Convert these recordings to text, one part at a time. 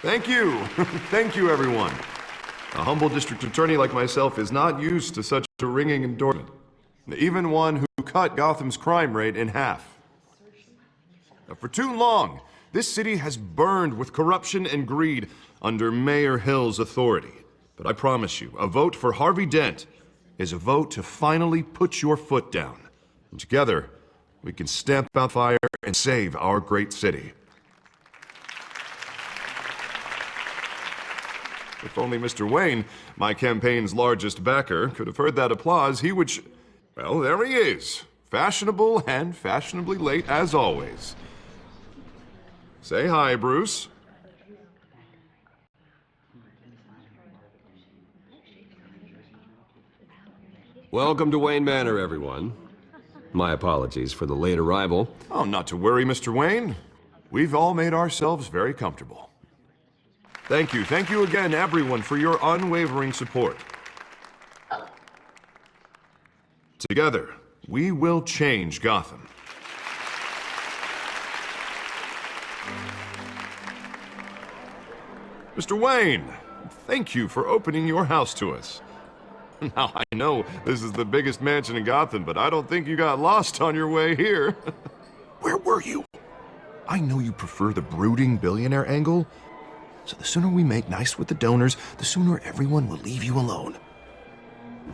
Thank you. Thank you, everyone. A humble district attorney like myself is not used to such a ringing endorsement. Even one who cut Gotham's crime rate in half. For too long, this city has burned with corruption and greed under Mayor Hill's authority. But I promise you, a vote for Harvey Dent is a vote to finally put your foot down. And together, we can stamp out fire and save our great city. If only Mr. Wayne, my campaign's largest backer, could have heard that applause, he would well, there he is. Fashionable and fashionably late as always. Say hi, Bruce. Welcome to Wayne Manor, everyone. My apologies for the late arrival. Oh, not to worry, Mr. Wayne. We've all made ourselves very comfortable. Thank you again, everyone, for your unwavering support. Together, we will change Gotham. Mr. Wayne, thank you for opening your house to us. Now, I know this is the biggest mansion in Gotham, but I don't think you got lost on your way here. Where were you? I know you prefer the brooding billionaire angle, so the sooner we make nice with the donors, the sooner everyone will leave you alone.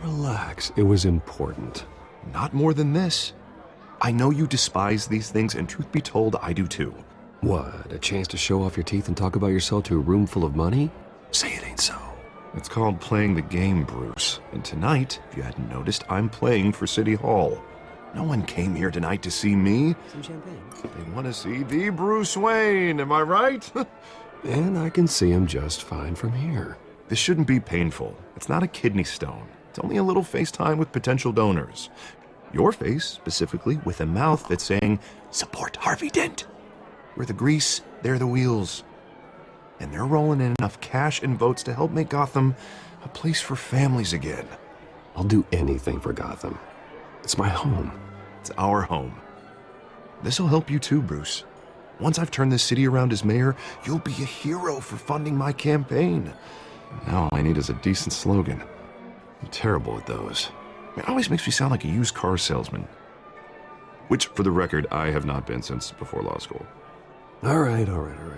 Relax, it was important. Not more than this. I know you despise these things, and truth be told, I do too. What, a chance to show off your teeth and talk about yourself to a room full of money? Say it ain't so. It's called playing the game, Bruce. And tonight, if you hadn't noticed, I'm playing for City Hall. No one came here tonight to see me. Some champagne. They want to see the Bruce Wayne, am I right? And I can see him just fine from here. This shouldn't be painful. It's not a kidney stone. It's only a little FaceTime with potential donors. Your face, specifically, with a mouth that's saying, support Harvey Dent. We're the grease, they're the wheels. And they're rolling in enough cash and votes to help make Gotham a place for families again. I'll do anything for Gotham. It's my home. It's our home. This'll help you too, Bruce. Once I've turned this city around as mayor, you'll be a hero for funding my campaign. Now all I need is a decent slogan. I'm terrible at those. It always makes me sound like a used car salesman. Which, for the record, I have not been since before law school. All right.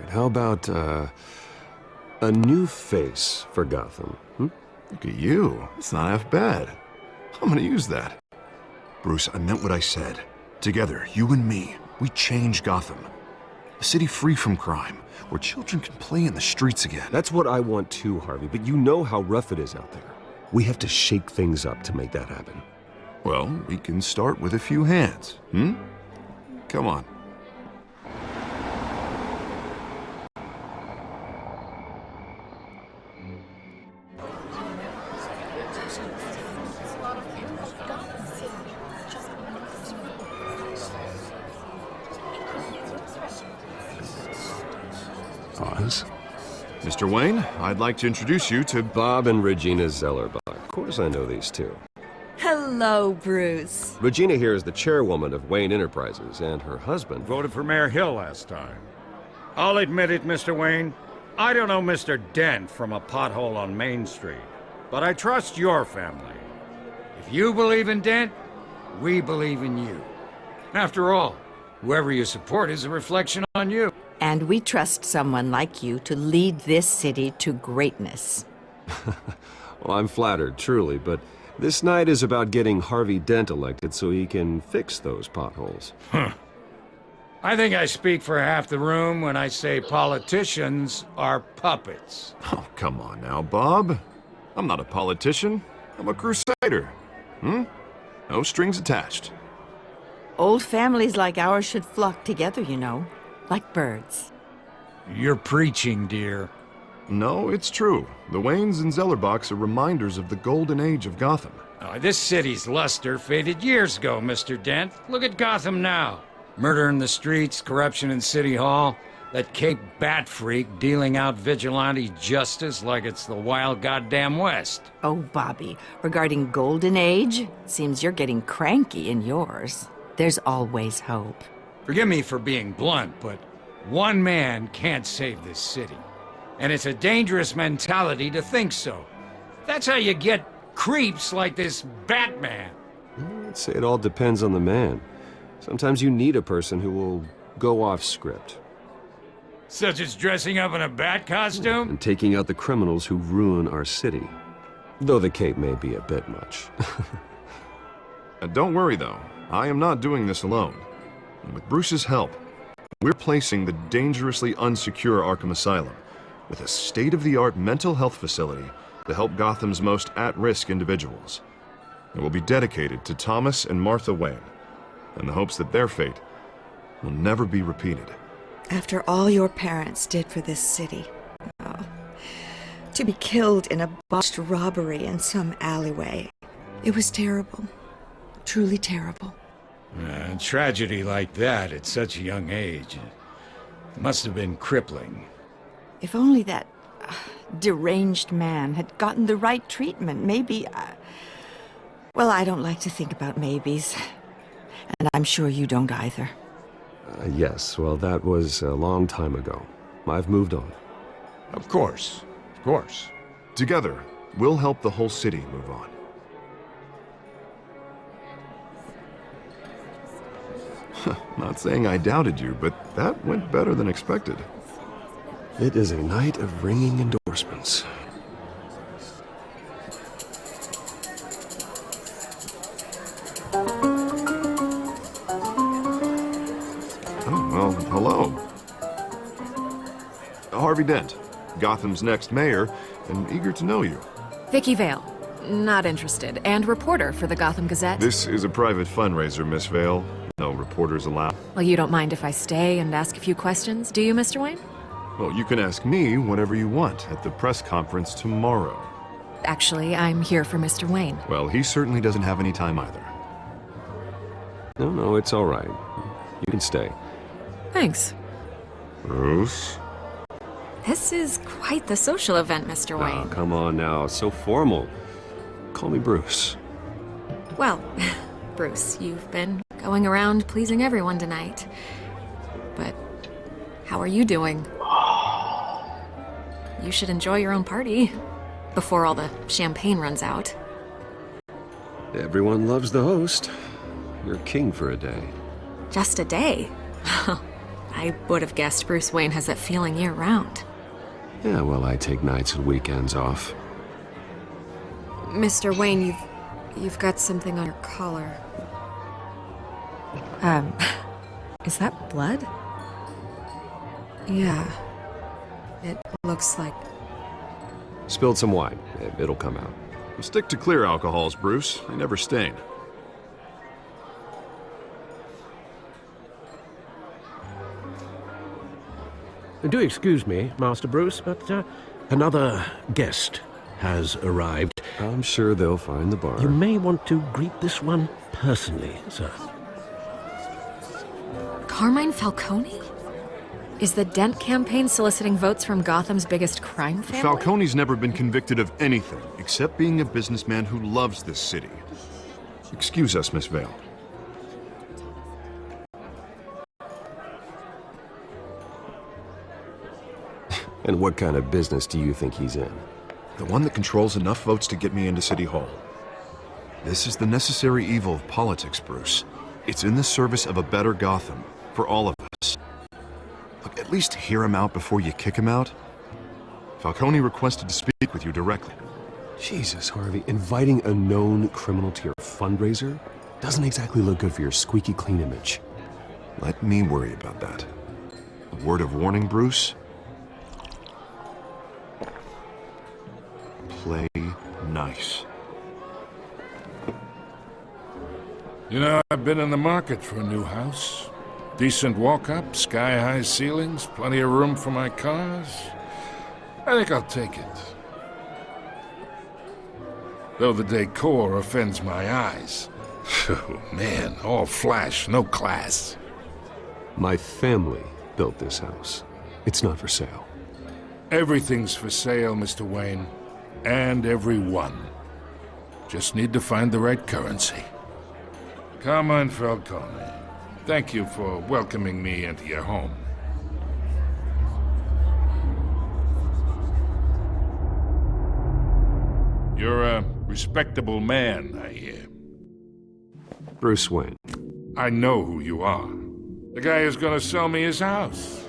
How about, a new face for Gotham, Look at you. It's not half bad. I'm gonna use that. Bruce, I meant what I said. Together, you and me, we change Gotham. A city free from crime, where children can play in the streets again. That's what I want too, Harvey, but you know how rough it is out there. We have to shake things up to make that happen. Well, we can start with a few hands, Come on. Pause. Mr. Wayne, I'd like to introduce you to Bob and Regina Zellerbach. Of course I know these two. Hello, Bruce. Regina here is the chairwoman of Wayne Enterprises, and her husband... Voted for Mayor Hill last time. I'll admit it, Mr. Wayne. I don't know Mr. Dent from a pothole on Main Street, but I trust your family. If you believe in Dent, we believe in you. After all, whoever you support is a reflection on you. And we trust someone like you to lead this city to greatness. Well, I'm flattered, truly, but this night is about getting Harvey Dent elected so he can fix those potholes. I think I speak for half the room when I say politicians are puppets. Oh, come on now, Bob. I'm not a politician. I'm a crusader. No strings attached. Old families like ours should flock together, you know, like birds. You're preaching, dear. No, it's true. The Waynes and Zellerbachs are reminders of the golden age of Gotham. This city's luster faded years ago, Mr. Dent. Look at Gotham now. Murder in the streets, corruption in City Hall, that Cape Bat freak dealing out vigilante justice like it's the wild goddamn West. Oh, Bobby, regarding Golden Age, seems you're getting cranky in yours. There's always hope. Forgive me for being blunt, but one man can't save this city. And it's a dangerous mentality to think so. That's how you get creeps like this Batman. I'd say it all depends on the man. Sometimes you need a person who will go off script Such as dressing up in a bat costume? and taking out the criminals who ruin our city. Though the cape may be a bit much. Don't worry, though. I am not doing this alone. And with Bruce's help, we're placing the dangerously unsecure Arkham Asylum with a state-of-the-art mental health facility to help Gotham's most at-risk individuals. It will be dedicated to Thomas and Martha Wayne, in the hopes that their fate will never be repeated. After all your parents did for this city, oh, to be killed in a botched robbery in some alleyway, it was terrible. Truly terrible. A tragedy like that at such a young age must have been crippling. If only that deranged man had gotten the right treatment, maybe... well, I don't like to think about maybes. And I'm sure you don't either. Yes, well, that was a long time ago. I've moved on. Of course. Of course. Together, we'll help the whole city move on. Not saying I doubted you, but that went better than expected. It is a night of ringing endorsements. Oh, well, hello. Harvey Dent, Gotham's next mayor, and eager to know you. Vicky Vale. Not interested. And reporter for the Gotham Gazette. This is a private fundraiser, Miss Vale. No reporters allowed. Well, you don't mind if I stay and ask a few questions, do you, Mr. Wayne? Well, you can ask me whatever you want at the press conference tomorrow. Actually, I'm here for Mr. Wayne. Well, he certainly doesn't have any time either. No, it's all right. You can stay. Thanks. Bruce? This is quite the social event, Mr. Oh, Wayne. come on now. So formal. Call me Bruce. Well, Bruce, you've been going around pleasing everyone tonight. But how are you doing? You should enjoy your own party before all the champagne runs out. Everyone loves the host. You're king for a day. Just a day? I would have guessed Bruce Wayne has that feeling year-round. Yeah, well, I take nights and weekends off. Mr. Wayne, you've got something on your collar. Is that blood? Yeah. It looks like... Spilled some wine. It'll come out. Stick to clear alcohols, Bruce. They never stain. Do excuse me, Master Bruce, but another guest has arrived. I'm sure they'll find the bar. You may want to greet this one personally, sir. Carmine Falcone? Is the Dent campaign soliciting votes from Gotham's biggest crime family? Falcone's never been convicted of anything except being a businessman who loves this city. Excuse us, Miss Vale. And what kind of business do you think he's in? The one that controls enough votes to get me into City Hall. This is the necessary evil of politics, Bruce. It's in the service of a better Gotham, for all of us. Look, at least hear him out before you kick him out. Falcone requested to speak with you directly. Jesus, Harvey, inviting a known criminal to your fundraiser doesn't exactly look good for your squeaky clean image. Let me worry about that. A word of warning, Bruce. Play nice. You know, I've been in the market for a new house. Decent walk-up, sky-high ceilings, plenty of room for my cars. I think I'll take it. Though the decor offends my eyes. Oh, man, all flash, no class. My family built this house. It's not for sale. Everything's for sale, Mr. Wayne. And everyone. Just need to find the right currency. Carmine Falcone, thank you for welcoming me into your home. You're a respectable man, I hear. Bruce Wayne. I know who you are. The guy who's gonna sell me his house.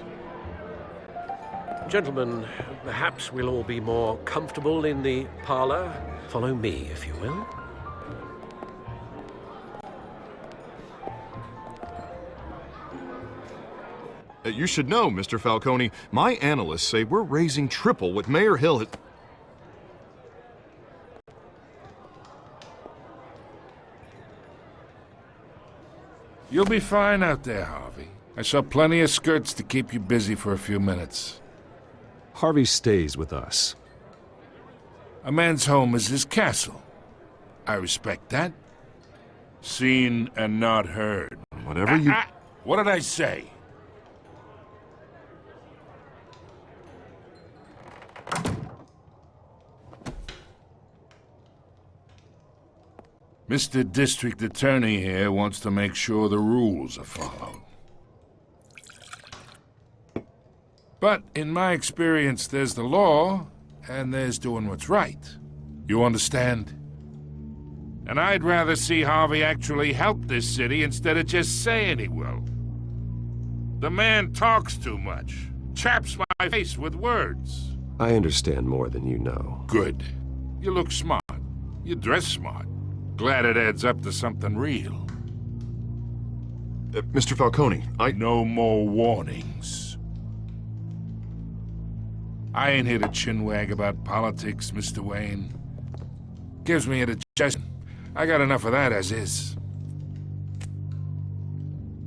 Gentlemen, perhaps we'll all be more comfortable in the parlor. Follow me, if you will. You should know, Mr. Falcone, my analysts say we're raising triple what Mayor Hill had... You'll be fine out there, Harvey. I saw plenty of skirts to keep you busy for a few minutes. Harvey stays with us. A man's home is his castle. I respect that. Seen and not heard. Whatever you... What did I say? Mr. District Attorney here wants to make sure the rules are followed. But in my experience, there's the law, and there's doing what's right. You understand? And I'd rather see Harvey actually help this city instead of just saying he will. The man talks too much, chaps my face with words. I understand more than you know. Good. You look smart. You dress smart. Glad it adds up to something real. Mr. Falcone, No more warnings. I ain't here to chinwag about politics, Mr. Wayne. Gives me indigestion. I got enough of that as is.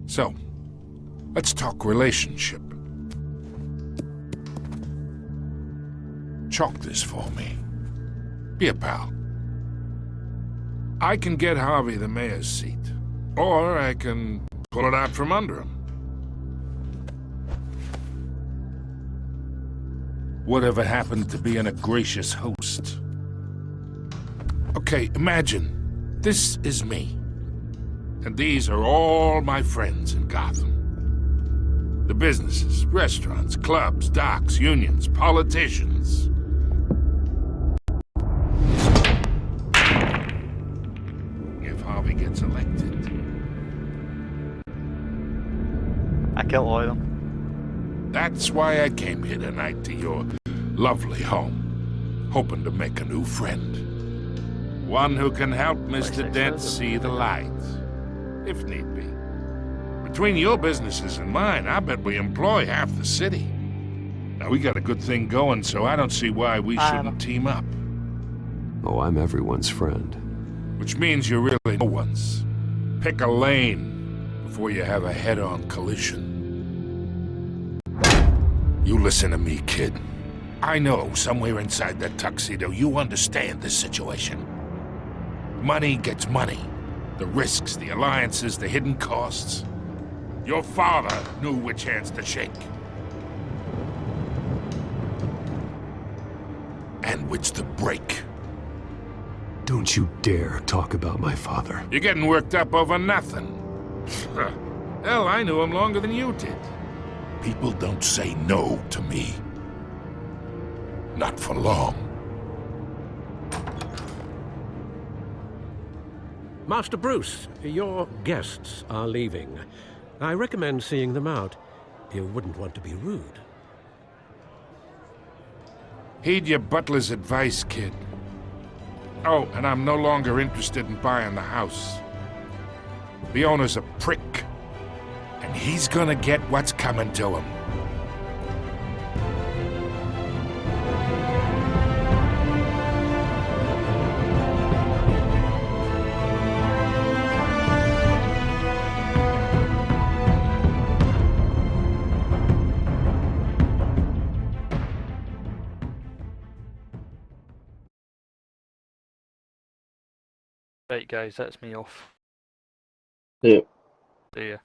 So, let's talk relationship. Chalk this for me. Be a pal. I can get Harvey the mayor's seat, or I can pull it out from under him. Whatever happened to being a gracious host? Okay, imagine, this is me. And these are all my friends in Gotham. The businesses, restaurants, clubs, docks, unions, politicians. If Harvey gets elected. I killed all of them. That's why I came here tonight to your lovely home, hoping to make a new friend. One who can help Mr. Dent see the light, if need be. Between your businesses and mine, I bet we employ half the city. Now, we got a good thing going, so I don't see why we shouldn't team up. Oh, I'm everyone's friend. Which means you're really no one's. Pick a lane before you have a head-on collision. You listen to me, kid. I know somewhere inside that tuxedo you understand this situation. Money gets money. The risks, the alliances, the hidden costs. Your father knew which hands to shake. And which to break. Don't you dare talk about my father. You're getting worked up over nothing. Hell, I knew him longer than you did. People don't say no to me. Not for long. Master Bruce, your guests are leaving. I recommend seeing them out. You wouldn't want to be rude. Heed your butler's advice, kid. Oh, and I'm no longer interested in buying the house. The owner's a prick, and he's gonna get what's coming to him. Right guys, that's me off. Yeah. See ya.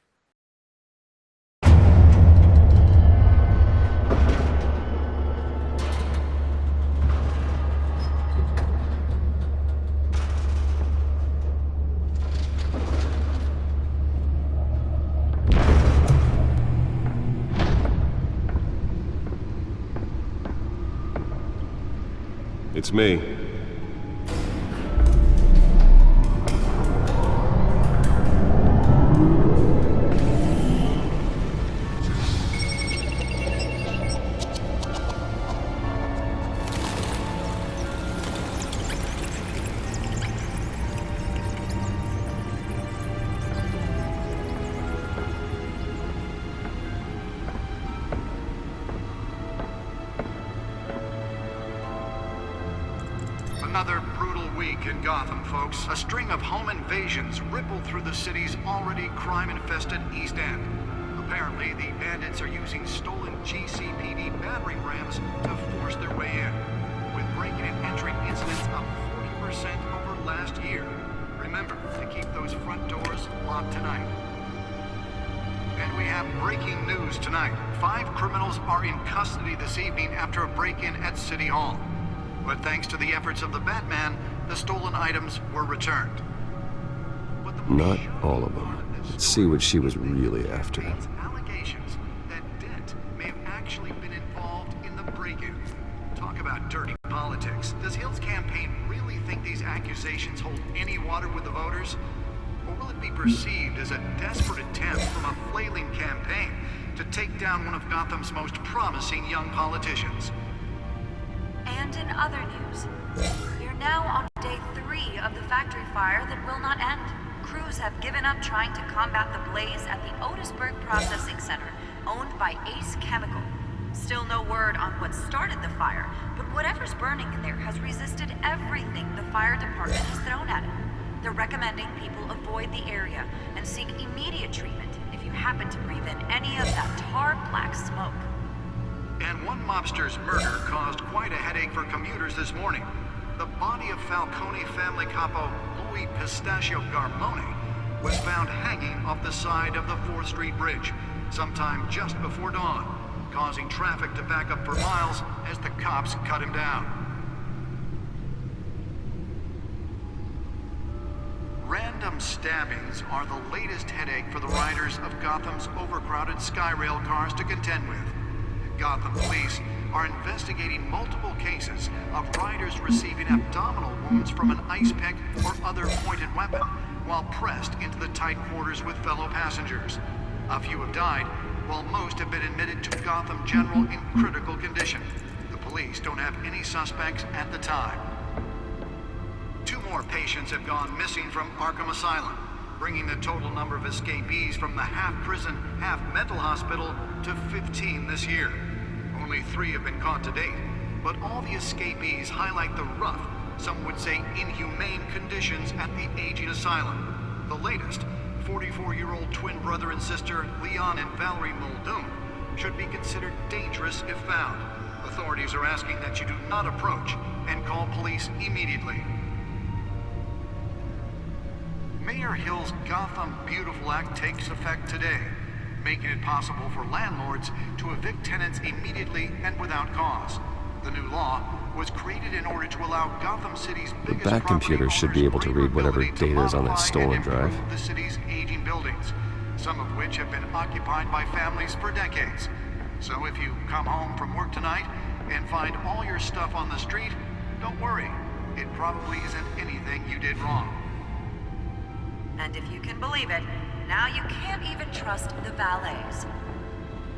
It's me. Another brutal week in Gotham, folks. A string of home invasions rippled through the city's already crime-infested East End. Apparently, the bandits are using stolen GCPD battering rams to force their way in, with breaking and entering incidents up 40% over last year. Remember to keep those front doors locked tonight. And we have breaking news tonight. 5 criminals are in custody this evening after a break-in at City Hall. But thanks to the efforts of the Batman, the stolen items were returned. Not all of them. Let's see what she was really after. Allegations that Dent may have actually been involved in the break-in. Talk about dirty politics. Does Hill's campaign really think these accusations hold any water with the voters? Or will it be perceived as a desperate attempt from a flailing campaign to take down one of Gotham's most promising young politicians? And in other news, we're now on day 3 of the factory fire that will not end. Crews have given up trying to combat the blaze at the Otisburg Processing Center, owned by Ace Chemical. Still no word on what started the fire, but whatever's burning in there has resisted everything the fire department has thrown at it. They're recommending people avoid the area and seek immediate treatment if you happen to breathe in any of that tar black smoke. And one mobster's murder caused quite a headache for commuters this morning. The body of Falcone family capo Louis Pistachio Garmone was found hanging off the side of the 4th Street Bridge sometime just before dawn, causing traffic to back up for miles as the cops cut him down. Random stabbings are the latest headache for the riders of Gotham's overcrowded Skyrail cars to contend with. Gotham police are investigating multiple cases of riders receiving abdominal wounds from an ice pick or other pointed weapon while pressed into the tight quarters with fellow passengers. A few have died, while most have been admitted to Gotham General in critical condition. The police don't have any suspects at the time. 2 more patients have gone missing from Arkham Asylum, bringing the total number of escapees from the half-prison, half-mental hospital to 15 this year. Only 3 have been caught to date, but all the escapees highlight the rough, some would say inhumane conditions at the aging asylum. The latest, 44-year-old twin brother and sister Leon and Valerie Muldoon, should be considered dangerous if found. Authorities are asking that you do not approach and call police immediately. Mayor Hill's Gotham Beautiful Act takes effect today, making it possible for landlords to evict tenants immediately and without cause. The new law was created in order to allow Gotham City's biggest That computer should be able to read whatever data is on that stolen drive. The city's aging buildings, some of which have been occupied by families for decades. So if you come home from work tonight and find all your stuff on the street, don't worry. It probably isn't anything you did wrong. And if you can believe it, now you can't even trust the valets.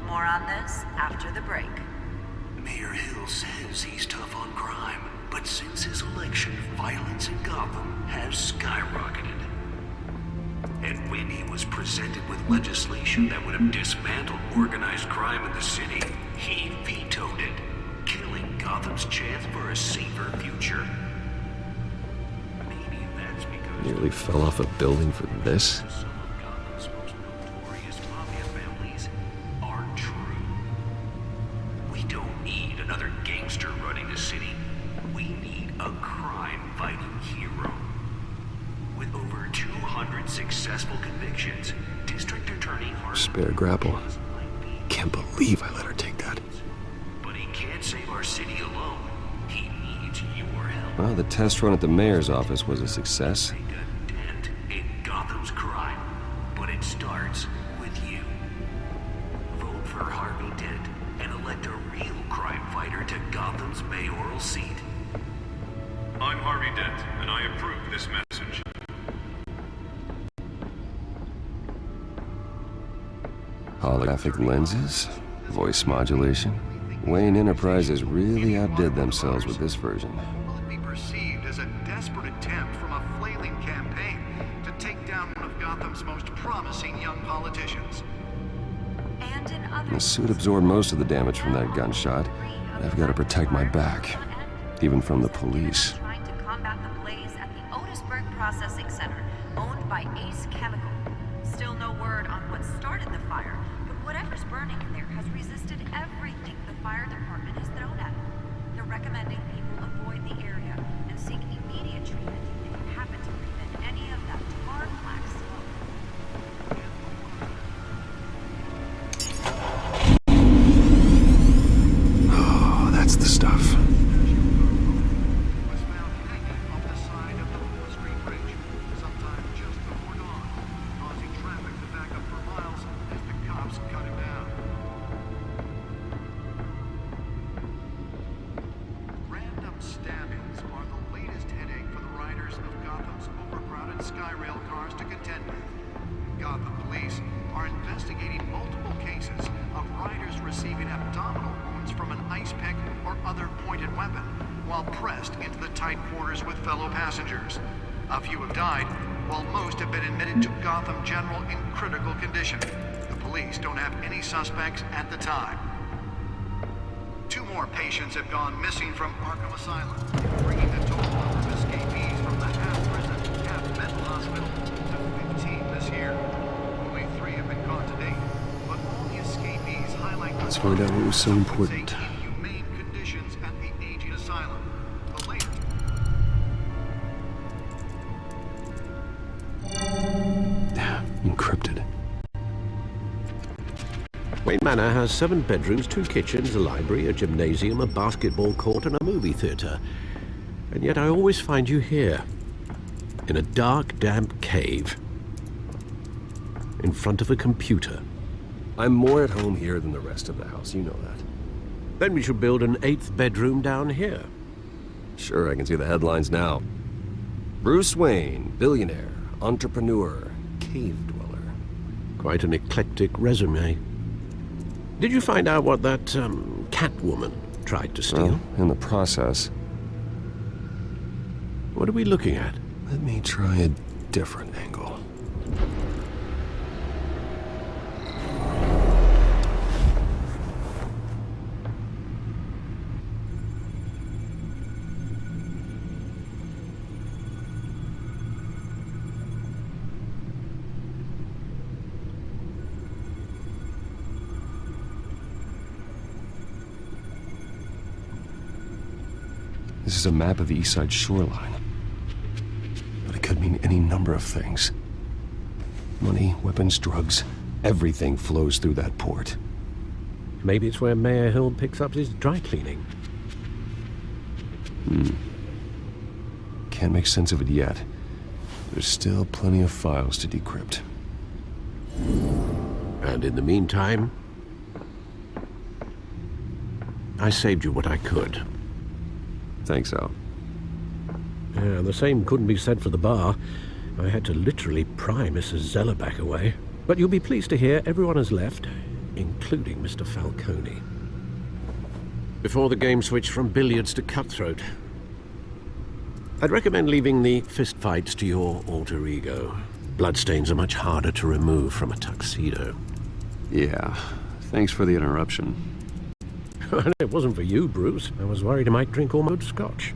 More on this after the break. Mayor Hill says he's tough on crime, but since his election, violence in Gotham has skyrocketed. And when he was presented with legislation that would have dismantled organized crime in the city, he vetoed it, killing Gotham's chance for a safer future. Maybe that's because... Nearly fell off a building for this? Some of Gotham's most notorious mafia families aren't true. We don't need another gangster running the city. We need a crime-fighting hero. With over 200 successful convictions, District Attorney Harvey... Spare grapple. Can't believe I let her take that. But he can't save our city alone. He needs your help. Well, the test run at the mayor's office was a success. Make a dent in Gotham's crime, but it starts with you. Vote for Harvey Dent and elect a real crime fighter to Gotham's mayoral seat. I'm Harvey Dent, and I approve this message. Holographic lenses? Voice modulation? Wayne Enterprises really outdid themselves with this version. Will it be perceived as a desperate attempt from a flailing campaign to take down one of Gotham's most promising young politicians? And in other The suit absorbed most of the damage from that gunshot, and I've got to protect my back, even from the police. trying to fire department has thrown at them. They're recommending people avoid the area and seek immediate treatment if you happen to breathe in any of that tar black smoke. Oh, that's the stuff. Was found hanging off the side of the Wall Street Bridge sometime just before dawn, causing traffic to back up for miles as the cops cut him down. Random stabbings are the latest headache for the riders of Gotham's overcrowded Skyrail cars to contend with. Gotham police are investigating multiple cases of riders receiving abdominal wounds from an ice pick or other pointed weapon while pressed into the tight quarters with fellow passengers. A few have died, while most have been admitted to Gotham General in critical condition. The police don't have any suspects at the time. 2 more patients have gone missing from Arkham Asylum, bringing the total number of escapees from the half-prison, half-mental hospital to 15 this year. Only 3 have been caught to date, but all the escapees highlight... Let's find out what was so important. ...inhumane conditions at the aging asylum. The latest... Encrypted. Wayne Manor has 7 bedrooms, 2 kitchens, a library, a gymnasium, a basketball court, and a movie theater. And yet I always find you here, in a dark, damp cave, in front of a computer. I'm more at home here than the rest of the house, you know that. Then we should build an 8th bedroom down here. Sure, I can see the headlines now. Bruce Wayne, billionaire, entrepreneur, cave dweller. Quite an eclectic resume. Did you find out what that, Catwoman tried to steal? Well, in the process. What are we looking at? Let me try a different angle. This is a map of the East Side shoreline. But it could mean any number of things. Money, weapons, drugs, everything flows through that port. Maybe it's where Mayor Hill picks up his dry cleaning. Can't make sense of it yet. There's still plenty of files to decrypt. And in the meantime, I saved you what I could. Thanks, Al. Yeah, the same couldn't be said for the bar. I had to literally pry Mrs. Zellerback away. But you'll be pleased to hear everyone has left, including Mr. Falcone. Before the game switched from billiards to cutthroat. I'd recommend leaving the fistfights to your alter ego. Bloodstains are much harder to remove from a tuxedo. Yeah, thanks for the interruption. It wasn't for you, Bruce. I was worried I might drink almost scotch.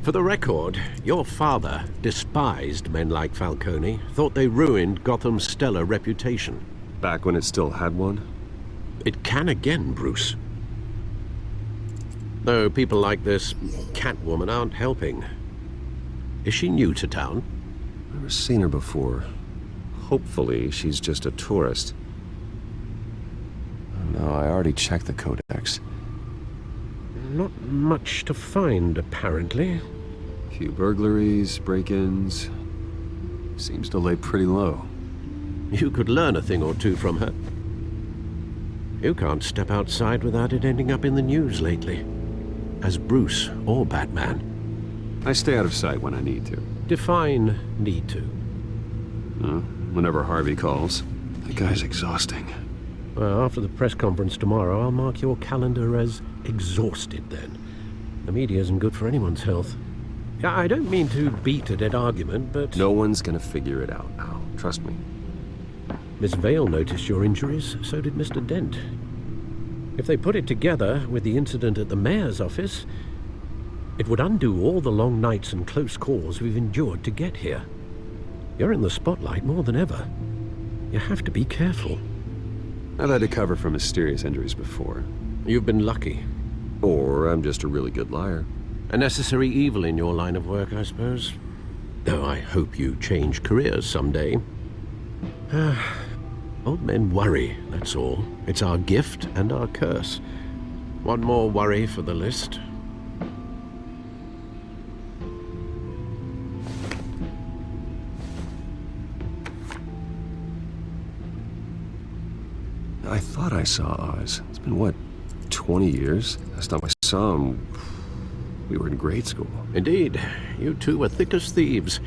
For the record, your father despised men like Falcone, thought they ruined Gotham's stellar reputation. Back when it still had one? It can again, Bruce. Though people like this Catwoman aren't helping. Is she new to town? Never seen her before. Hopefully, she's just a tourist. No, I already checked the codex. Not much to find, apparently. A few burglaries, break-ins. Seems to lay pretty low. You could learn a thing or two from her. You can't step outside without it ending up in the news lately. As Bruce or Batman. I stay out of sight when I need to. Define need to. Whenever Harvey calls. The guy's exhausting. Well, after the press conference tomorrow, I'll mark your calendar as exhausted then. The media isn't good for anyone's health. Yeah, I don't mean to beat a dead argument, but... No one's gonna figure it out, Al. Trust me. Miss Vale noticed your injuries, so did Mr. Dent. If they put it together with the incident at the mayor's office, it would undo all the long nights and close calls we've endured to get here. You're in the spotlight more than ever. You have to be careful. I've had to cover for mysterious injuries before. You've been lucky. Or I'm just a really good liar. A necessary evil in your line of work, I suppose. Though I hope you change careers someday. Old men worry, that's all. It's our gift and our curse. One more worry for the list. I thought I saw Oz. It's been, what, 20 years? Last time I saw him, we were in grade school. Indeed, you two were thick as thieves.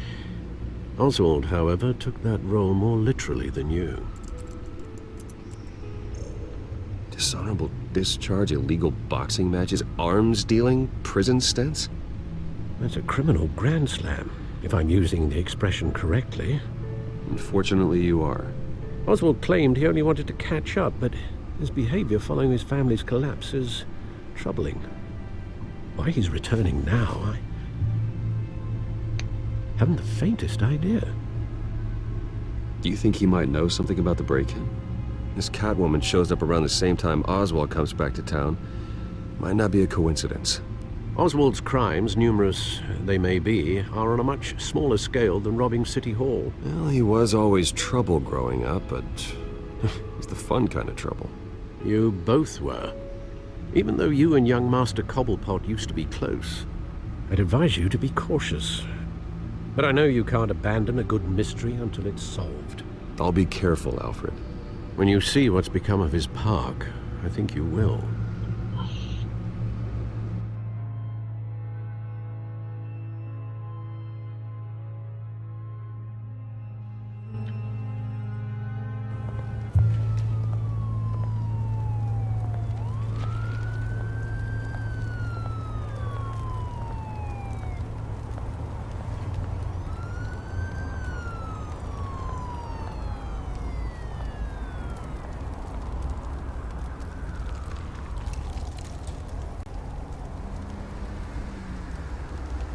Oswald, however, took that role more literally than you. Dishonorable discharge, illegal boxing matches, arms dealing, prison stints? That's a criminal grand slam, if I'm using the expression correctly. Unfortunately, you are. Oswald claimed he only wanted to catch up, but his behavior following his family's collapse is troubling. Why he's returning now, I haven't the faintest idea. Do you think he might know something about the break-in? This Catwoman shows up around the same time Oswald comes back to town. Might not be a coincidence. Oswald's crimes, numerous they may be, are on a much smaller scale than robbing City Hall. Well, he was always trouble growing up, but it's the fun kind of trouble. You both were. Even though you and young Master Cobblepot used to be close, I'd advise you to be cautious. But I know you can't abandon a good mystery until it's solved. I'll be careful, Alfred. When you see what's become of his park, I think you will.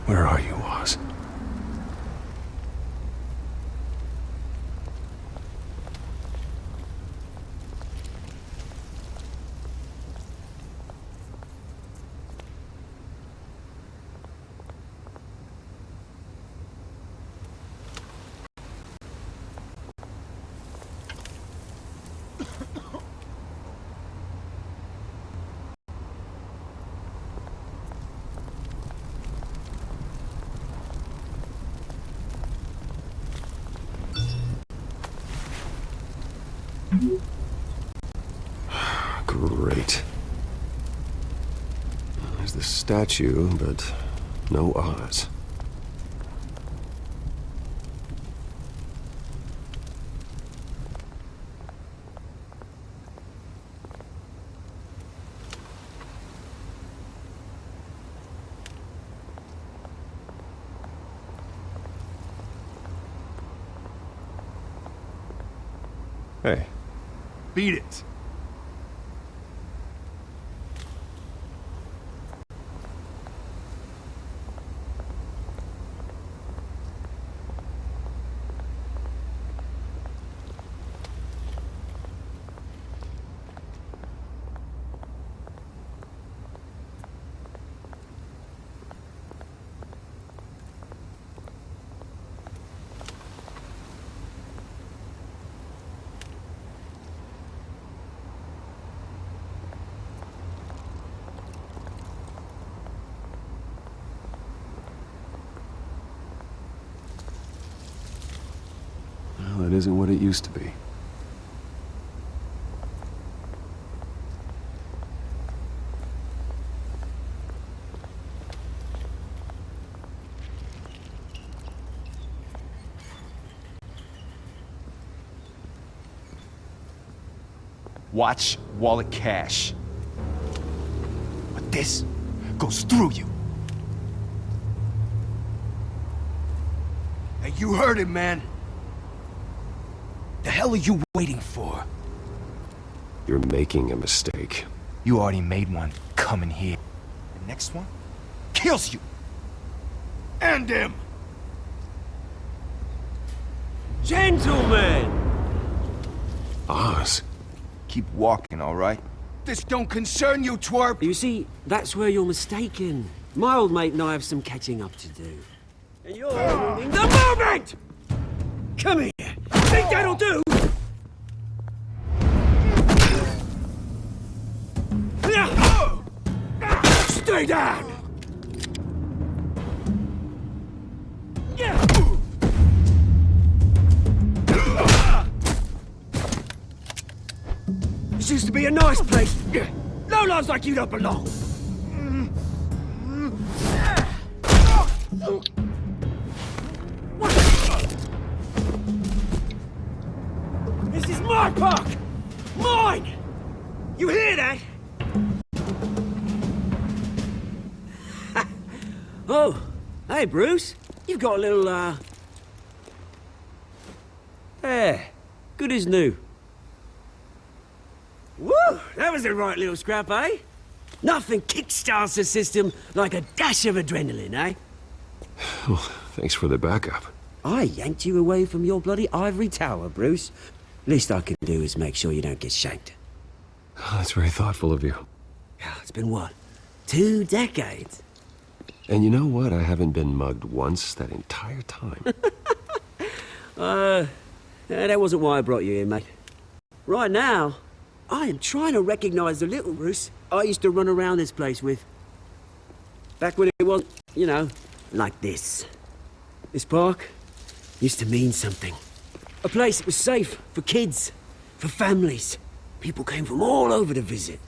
Where are you, Oz? Great. There's the statue, but no Oz. Hey. Beat it. Well, it isn't what it used to be. Watch wallet cash. But this goes through you. Hey, you heard it, man. The hell are you waiting for? You're making a mistake. You already made one coming here. The next one kills you. And him. Gentlemen! Oz. Keep walking, all right? This don't concern you, twerp! You see, that's where you're mistaken. My old mate and I have some catching up to do. And you're ruining the moment! Come here. Think that'll do? Stay down! This used to be a nice place. Lowlifes like you don't belong. This is my park! Mine! You hear that? Oh, hey, Bruce. You've got a little, Yeah, good as new. Woo! That was a right little scrap, eh? Nothing kickstarts the system like a dash of adrenaline, eh? Well, thanks for the backup. I yanked you away from your bloody ivory tower, Bruce. Least I can do is make sure you don't get shanked. Oh, that's very thoughtful of you. It's been what? 2 decades? And you know what? I haven't been mugged once that entire time. That wasn't why I brought you here, mate. Right now, I am trying to recognize the little Bruce I used to run around this place with. Back when it wasn't, you know, like this. This park used to mean something. A place that was safe for kids, for families. People came from all over to visit.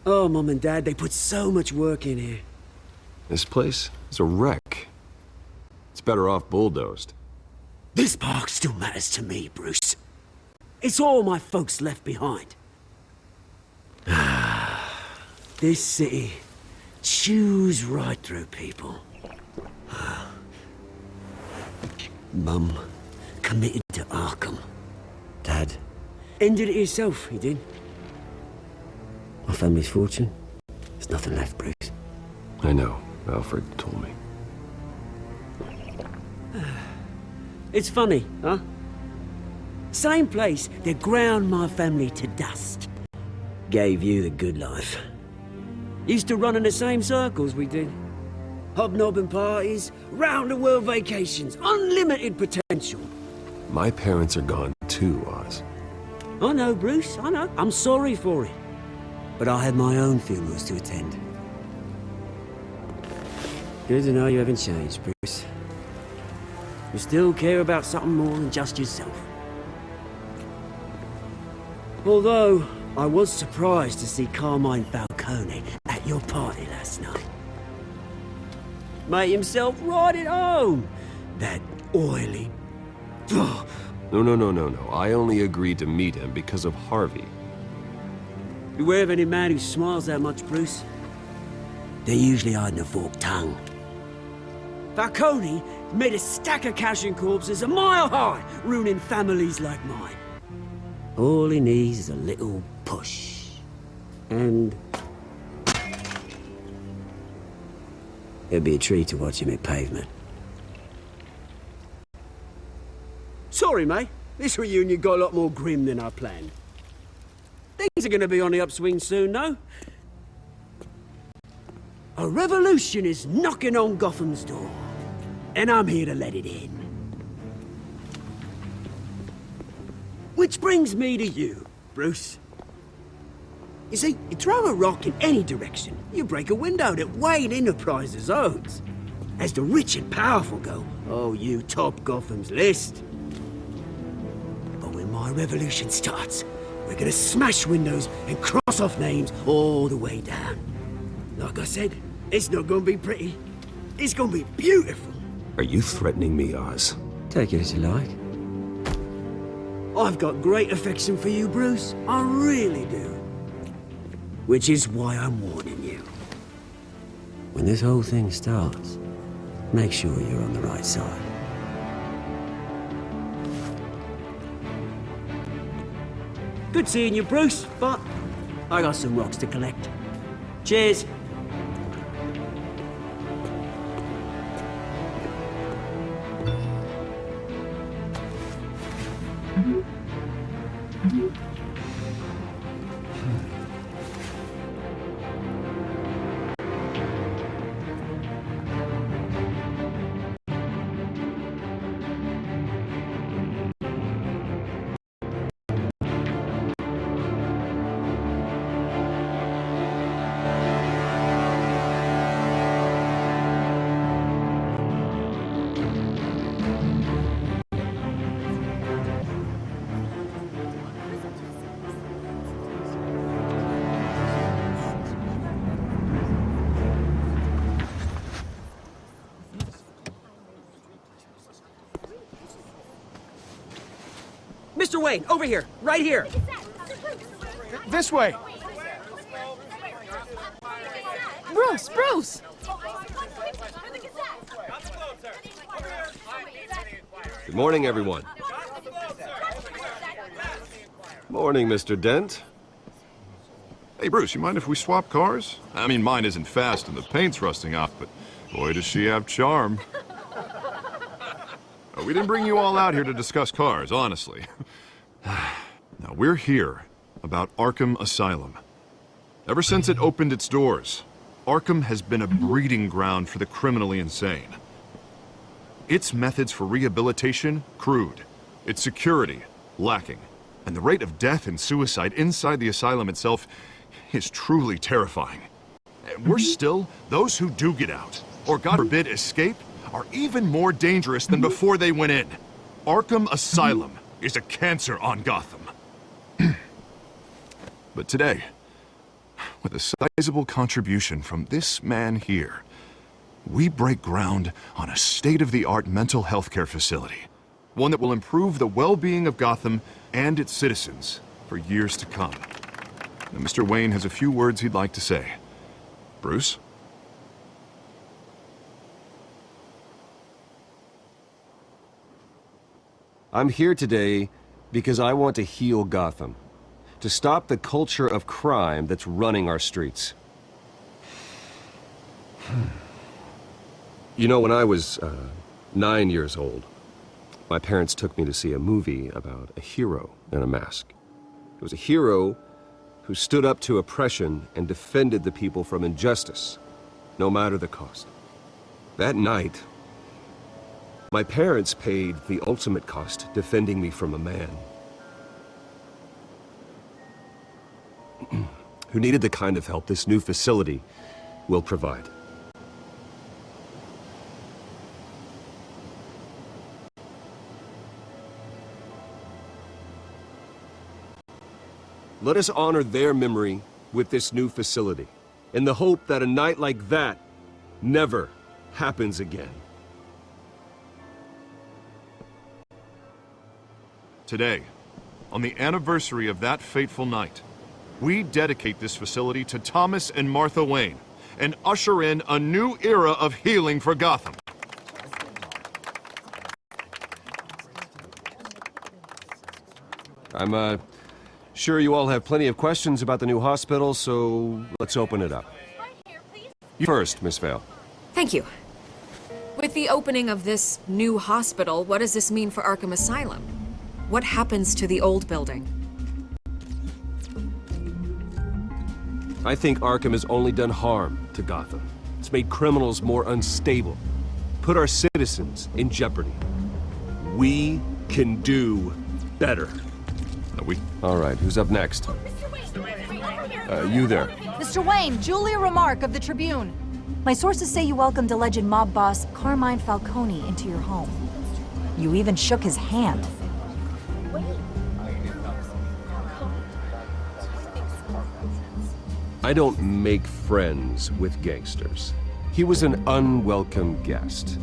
Oh, Mum and Dad, they put so much work in here. This place is a wreck. It's better off bulldozed. This park still matters to me, Bruce. It's all my folks left behind. This city chews right through people. Mum committed to Arkham. Dad ended it himself, he did. My family's fortune, there's nothing left, Bruce. I know. Alfred told me. It's funny, huh? Same place that ground my family to dust. Gave you the good life. Used to run in the same circles we did. Hobnobbing parties, round-the-world vacations, unlimited potential. My parents are gone too, Oz. I know, Bruce, I know. I'm sorry for it. But I had my own funerals to attend. Good to know you haven't changed, Bruce. You still care about something more than just yourself. Although, I was surprised to see Carmine Falcone at your party last night. Made himself right at home. That oily... No. I only agreed to meet him because of Harvey. Beware of any man who smiles that much, Bruce. They're usually hiding a forked tongue. Falcone made a stack of cashing corpses a mile high, ruining families like mine. All he needs is a little push. And... it'd be a treat to watch him hit pavement. Sorry, mate. This reunion got a lot more grim than I planned. Things are gonna be on the upswing soon, no? A revolution is knocking on Gotham's door. And I'm here to let it in. Which brings me to you, Bruce. You see, you throw a rock in any direction, you break a window that Wayne Enterprises owns. As the rich and powerful go, oh, you top Gotham's list. But when my revolution starts, we're gonna smash windows and cross off names all the way down. Like I said, it's not gonna be pretty. It's gonna be beautiful. Are you threatening me, Oz? Take it as you like. I've got great affection for you, Bruce. I really do. Which is why I'm warning you. When this whole thing starts, make sure you're on the right side. Good seeing you, Bruce, but I got some rocks to collect. Cheers. Mr. Wayne, over here, right here. This way. Bruce! Good morning, everyone. Morning, Mr. Dent. Hey, Bruce, you mind if we swap cars? I mean, mine isn't fast and the paint's rusting off, but boy, does she have charm. We didn't bring you all out here to discuss cars, honestly. Now, we're here about Arkham Asylum. Ever since it opened its doors, Arkham has been a breeding ground for the criminally insane. Its methods for rehabilitation, crude. Its security, lacking. And the rate of death and suicide inside the asylum itself is truly terrifying. And worse still, those who do get out, or God forbid escape, are even more dangerous than before they went in. Arkham Asylum is a cancer on Gotham. But today, with a sizable contribution from this man here, we break ground on a state-of-the-art mental health care facility. One that will improve the well-being of Gotham and its citizens for years to come. Now, Mr. Wayne has a few words he'd like to say. Bruce? I'm here today because I want to heal Gotham. To stop the culture of crime that's running our streets. You know, when I was 9 years old, my parents took me to see a movie about a hero in a mask. It was a hero who stood up to oppression and defended the people from injustice, no matter the cost. That night, my parents paid the ultimate cost defending me from a man who needed the kind of help this new facility will provide. Let us honor their memory with this new facility, in the hope that a night like that never happens again. Today, on the anniversary of that fateful night, we dedicate this facility to Thomas and Martha Wayne and usher in a new era of healing for Gotham. I'm sure you all have plenty of questions about the new hospital, so let's open it up. You first, Miss Vale. Thank you. With the opening of this new hospital, what does this mean for Arkham Asylum? What happens to the old building? I think Arkham has only done harm to Gotham. It's made criminals more unstable, put our citizens in jeopardy. We can do better. All right, who's up next? You there. Mr. Wayne, Julia Remark of the Tribune. My sources say you welcomed alleged mob boss Carmine Falcone into your home. You even shook his hand. I don't make friends with gangsters. He was an unwelcome guest.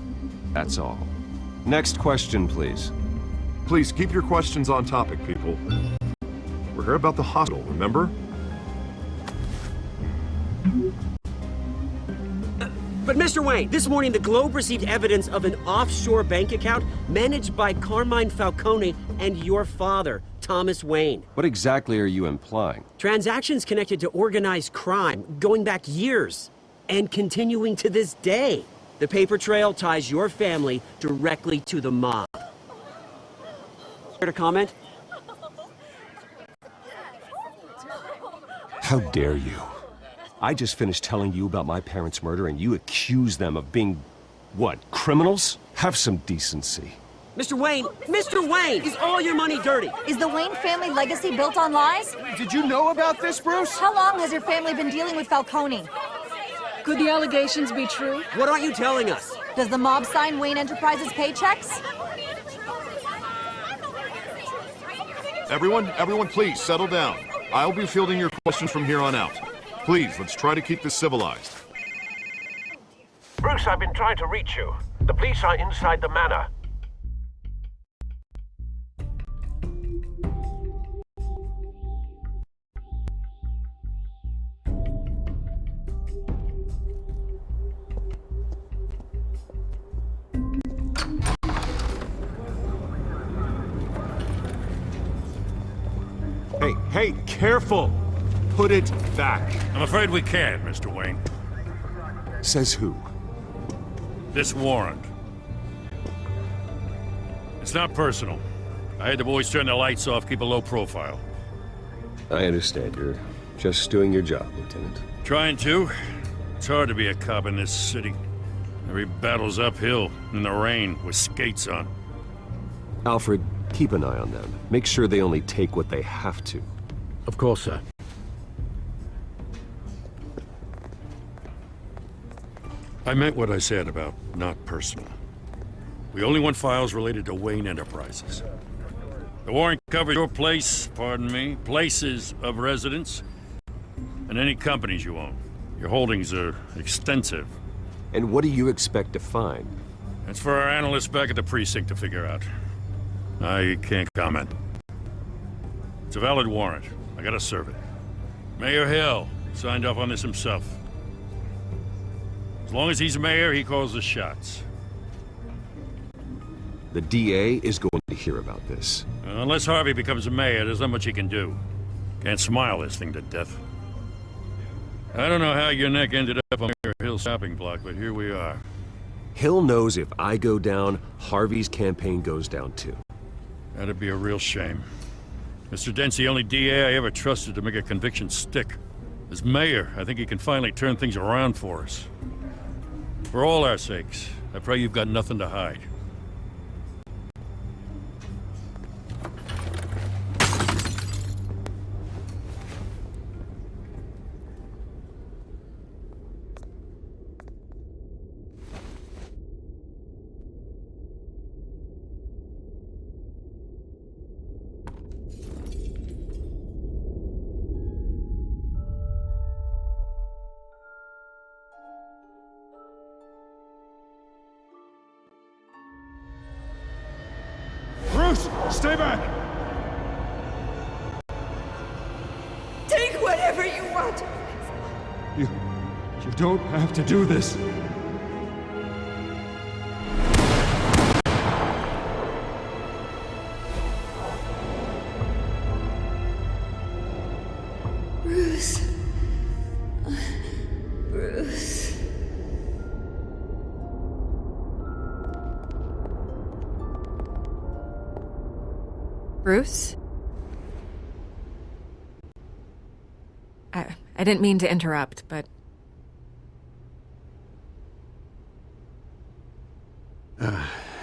That's all. Next question, please. Please keep your questions on topic, people. We're here about the hospital, remember? But Mr. Wayne, this morning the Globe received evidence of an offshore bank account managed by Carmine Falcone and your father, Thomas Wayne. What exactly are you implying? Transactions connected to organized crime going back years and continuing to this day. The paper trail ties your family directly to the mob. Care to comment? How dare you? I just finished telling you about my parents' murder and you accuse them of being, what, criminals? Have some decency. Mr. Wayne, is all your money dirty? Is the Wayne family legacy built on lies? Did you know about this, Bruce? How long has your family been dealing with Falcone? Could the allegations be true? What aren't you telling us? Does the mob sign Wayne Enterprises paychecks? Everyone, please settle down. I'll be fielding your questions from here on out. Please, let's try to keep this civilized. Bruce, I've been trying to reach you. The police are inside the manor. Hey, careful! Put it back. I'm afraid we can't, Mr. Wayne. Says who? This warrant. It's not personal. I had the boys turn the lights off, keep a low profile. I understand. You're just doing your job, Lieutenant. Trying to. It's hard to be a cop in this city. Every battle's uphill, in the rain, with skates on. Alfred, keep an eye on them. Make sure they only take what they have to. Of course, sir. I meant what I said about not personal. We only want files related to Wayne Enterprises. The warrant covers your place, pardon me, places of residence, and any companies you own. Your holdings are extensive. And what do you expect to find? That's for our analysts back at the precinct to figure out. I can't comment. It's a valid warrant. I gotta serve it. Mayor Hill signed off on this himself. As long as he's mayor, he calls the shots. The DA is going to hear about this. Unless Harvey becomes a mayor, there's not much he can do. Can't smile this thing to death. I don't know how your neck ended up on Mayor Hill's shopping block, but here we are. Hill knows if I go down, Harvey's campaign goes down too. That'd be a real shame. Mr. Dent's the only DA I ever trusted to make a conviction stick. As mayor, I think he can finally turn things around for us. For all our sakes, I pray you've got nothing to hide. Bruce, stay back! Take whatever you want. You don't have to do this. Bruce. Bruce. Bruce? I didn't mean to interrupt, but...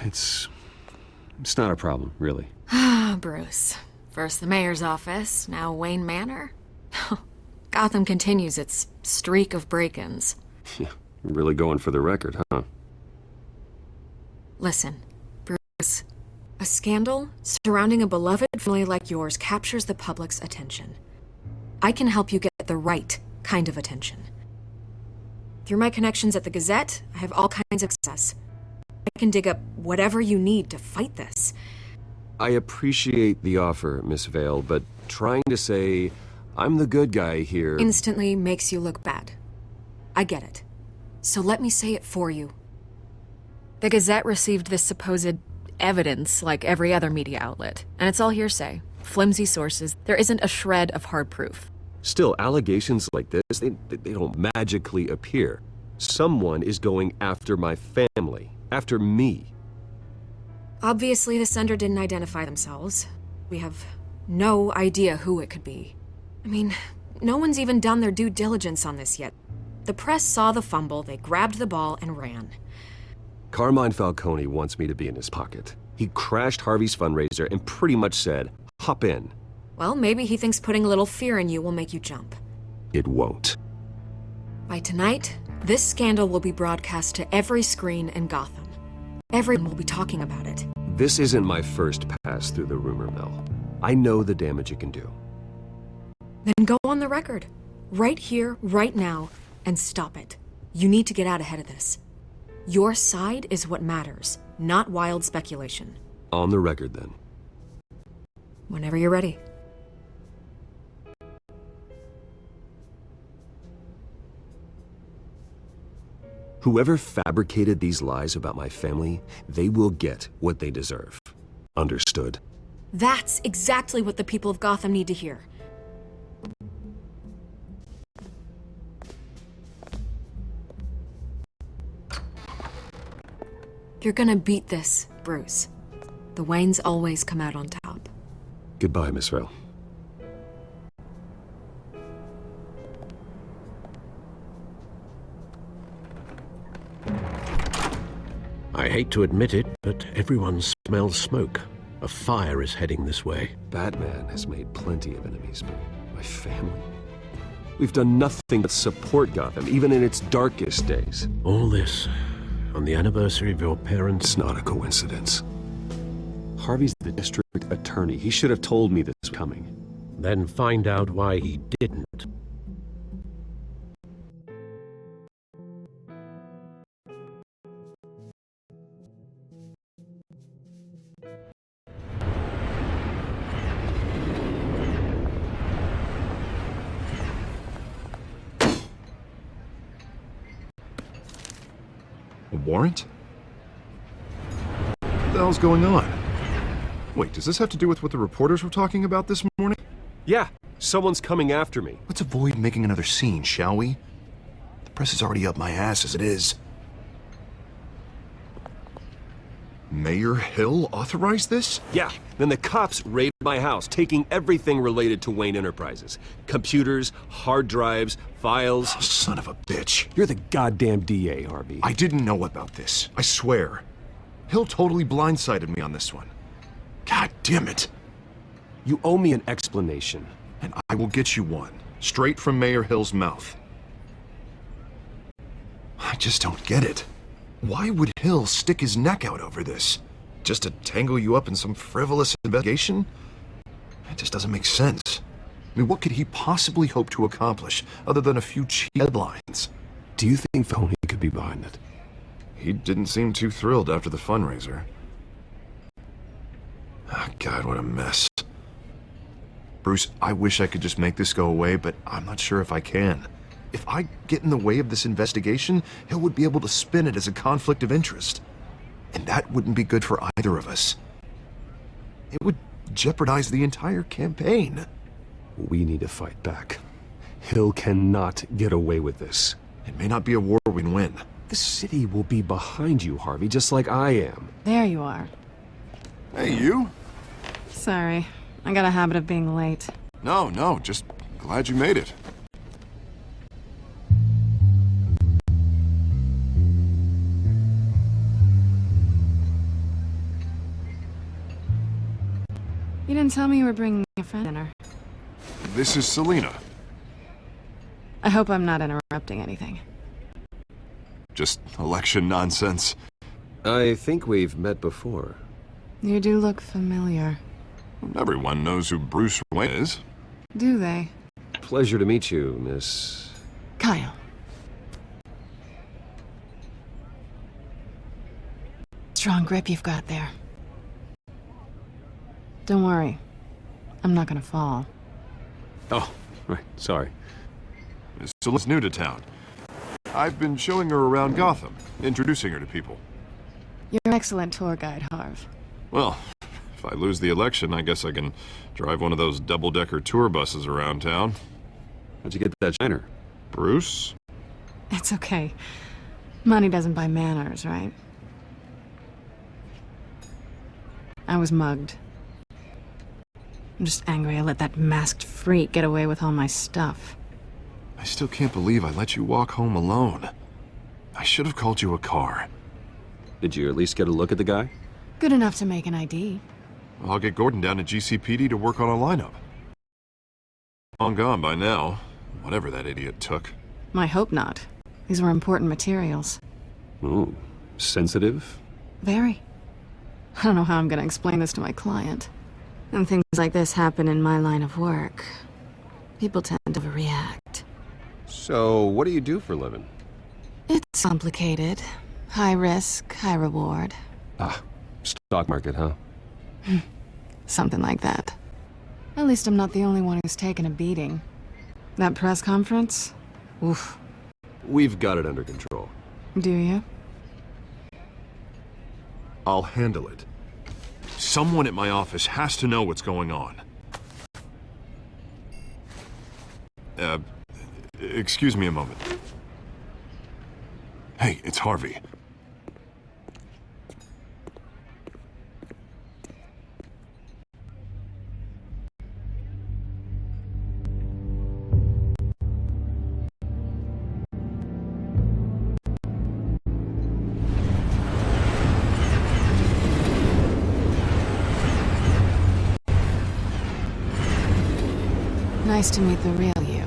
It's not a problem, really. Ah, Bruce. First the mayor's office, now Wayne Manor. Gotham continues its streak of break-ins. Yeah, you're really going for the record, huh? Listen, Bruce. A scandal surrounding a beloved family like yours captures the public's attention. I can help you get the right kind of attention. Through my connections at the Gazette, I have all kinds of access. I can dig up whatever you need to fight this. I appreciate the offer, Miss Vale, but trying to say I'm the good guy here... instantly makes you look bad. I get it. So let me say it for you. The Gazette received this supposed evidence like every other media outlet, and it's all hearsay. Flimsy sources. There isn't a shred of hard proof. Still, allegations like this, they don't magically appear. Someone is going after my family, after me. Obviously, the sender didn't identify themselves. We have no idea who it could be. I mean, no one's even done their due diligence on this yet. The press saw the fumble, they grabbed the ball and ran. Carmine Falcone wants me to be in his pocket. He crashed Harvey's fundraiser and pretty much said, hop in. Well, maybe he thinks putting a little fear in you will make you jump. It won't. By tonight, this scandal will be broadcast to every screen in Gotham. Everyone will be talking about it. This isn't my first pass through the rumor mill. I know the damage it can do. Then go on the record. Right here, right now, and stop it. You need to get out ahead of this. Your side is what matters, not wild speculation. On the record, then. Whenever you're ready. Whoever fabricated these lies about my family, they will get what they deserve. Understood? That's exactly what the people of Gotham need to hear. You're gonna beat this, Bruce. The Waynes always come out on top. Goodbye, Miss Vale. I hate to admit it, but everyone smells smoke. A fire is heading this way. Batman has made plenty of enemies, but my family? We've done nothing but support Gotham, even in its darkest days. All this on the anniversary of your parents'... It's not a coincidence. Harvey's the district attorney. He should have told me this was coming. Then find out why he didn't. A warrant? What the hell's going on? Wait, does this have to do with what the reporters were talking about this morning? Yeah, someone's coming after me. Let's avoid making another scene, shall we? The press is already up my ass as it is. Mayor Hill authorized this? Yeah, then the cops raided my house, taking everything related to Wayne Enterprises. Computers, hard drives, files. Oh, son of a bitch. You're the goddamn DA, Harvey. I didn't know about this. I swear. Hill totally blindsided me on this one. God damn it. You owe me an explanation. And I will get you one. Straight from Mayor Hill's mouth. I just don't get it. Why would Hill stick his neck out over this? Just to tangle you up in some frivolous investigation? It just doesn't make sense. I mean, what could he possibly hope to accomplish other than a few cheap headlines? Do you think Falcone could be behind it? He didn't seem too thrilled after the fundraiser. Oh, God, what a mess. Bruce, I wish I could just make this go away, but I'm not sure if I can. If I get in the way of this investigation, Hill would be able to spin it as a conflict of interest. And that wouldn't be good for either of us. It would jeopardize the entire campaign. We need to fight back. Hill cannot get away with this. It may not be a war we can win. The city will be behind you, Harvey, just like I am. There you are. Hey, you? Sorry. I got a habit of being late. No, just glad you made it. You didn't tell me you were bringing a friend dinner. This is Selina. I hope I'm not interrupting anything. Just election nonsense. I think we've met before. You do look familiar. Everyone knows who Bruce Wayne is. Do they? Pleasure to meet you, Miss... Kyle. Strong grip you've got there. Don't worry. I'm not gonna fall. Oh, right, sorry. Miss Selina's new to town. I've been showing her around Gotham, introducing her to people. You're an excellent tour guide, Harv. Well, if I lose the election, I guess I can drive one of those double-decker tour buses around town. How'd you get that shiner? Bruce? It's okay. Money doesn't buy manners, right? I was mugged. I'm just angry I let that masked freak get away with all my stuff. I still can't believe I let you walk home alone. I should have called you a car. Did you at least get a look at the guy? Good enough to make an ID. I'll get Gordon down to GCPD to work on a lineup. Long gone by now, whatever that idiot took. I hope not. These were important materials. Ooh, sensitive? Very. I don't know how I'm gonna explain this to my client. And things like this happen in my line of work. People tend to overreact. So, what do you do for a living? It's complicated. High risk, high reward. Ah, stock market, huh? Something like that. At least I'm not the only one who's taken a beating. That press conference? Oof. We've got it under control. Do you? I'll handle it. Someone at my office has to know what's going on. Excuse me a moment. Hey, it's Harvey. Nice to meet the real you.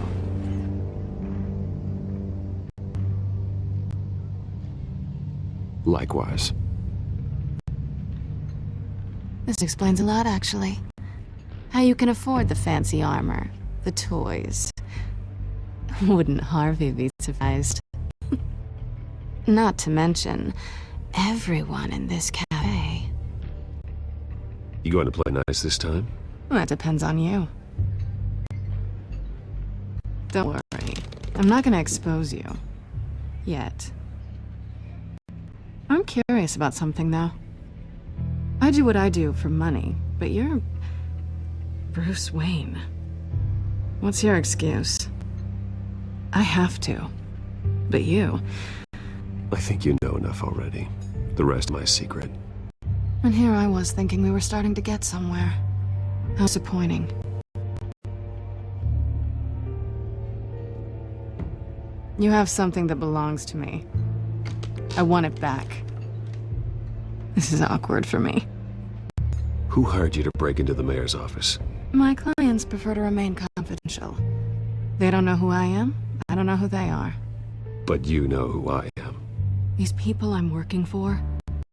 Likewise. This explains a lot, actually. How you can afford the fancy armor, the toys. Wouldn't Harvey be surprised? Not to mention, everyone in this cafe. You going to play nice this time? Well, that depends on you. Don't worry. I'm not gonna expose you. Yet. I'm curious about something, though. I do what I do for money, but you're... Bruce Wayne. What's your excuse? I have to. But you... I think you know enough already. The rest my secret. And here I was thinking we were starting to get somewhere. How disappointing. You have something that belongs to me. I want it back. This is awkward for me. Who hired you to break into the mayor's office? My clients prefer to remain confidential. They don't know who I am. I don't know who they are. But you know who I am. These people I'm working for,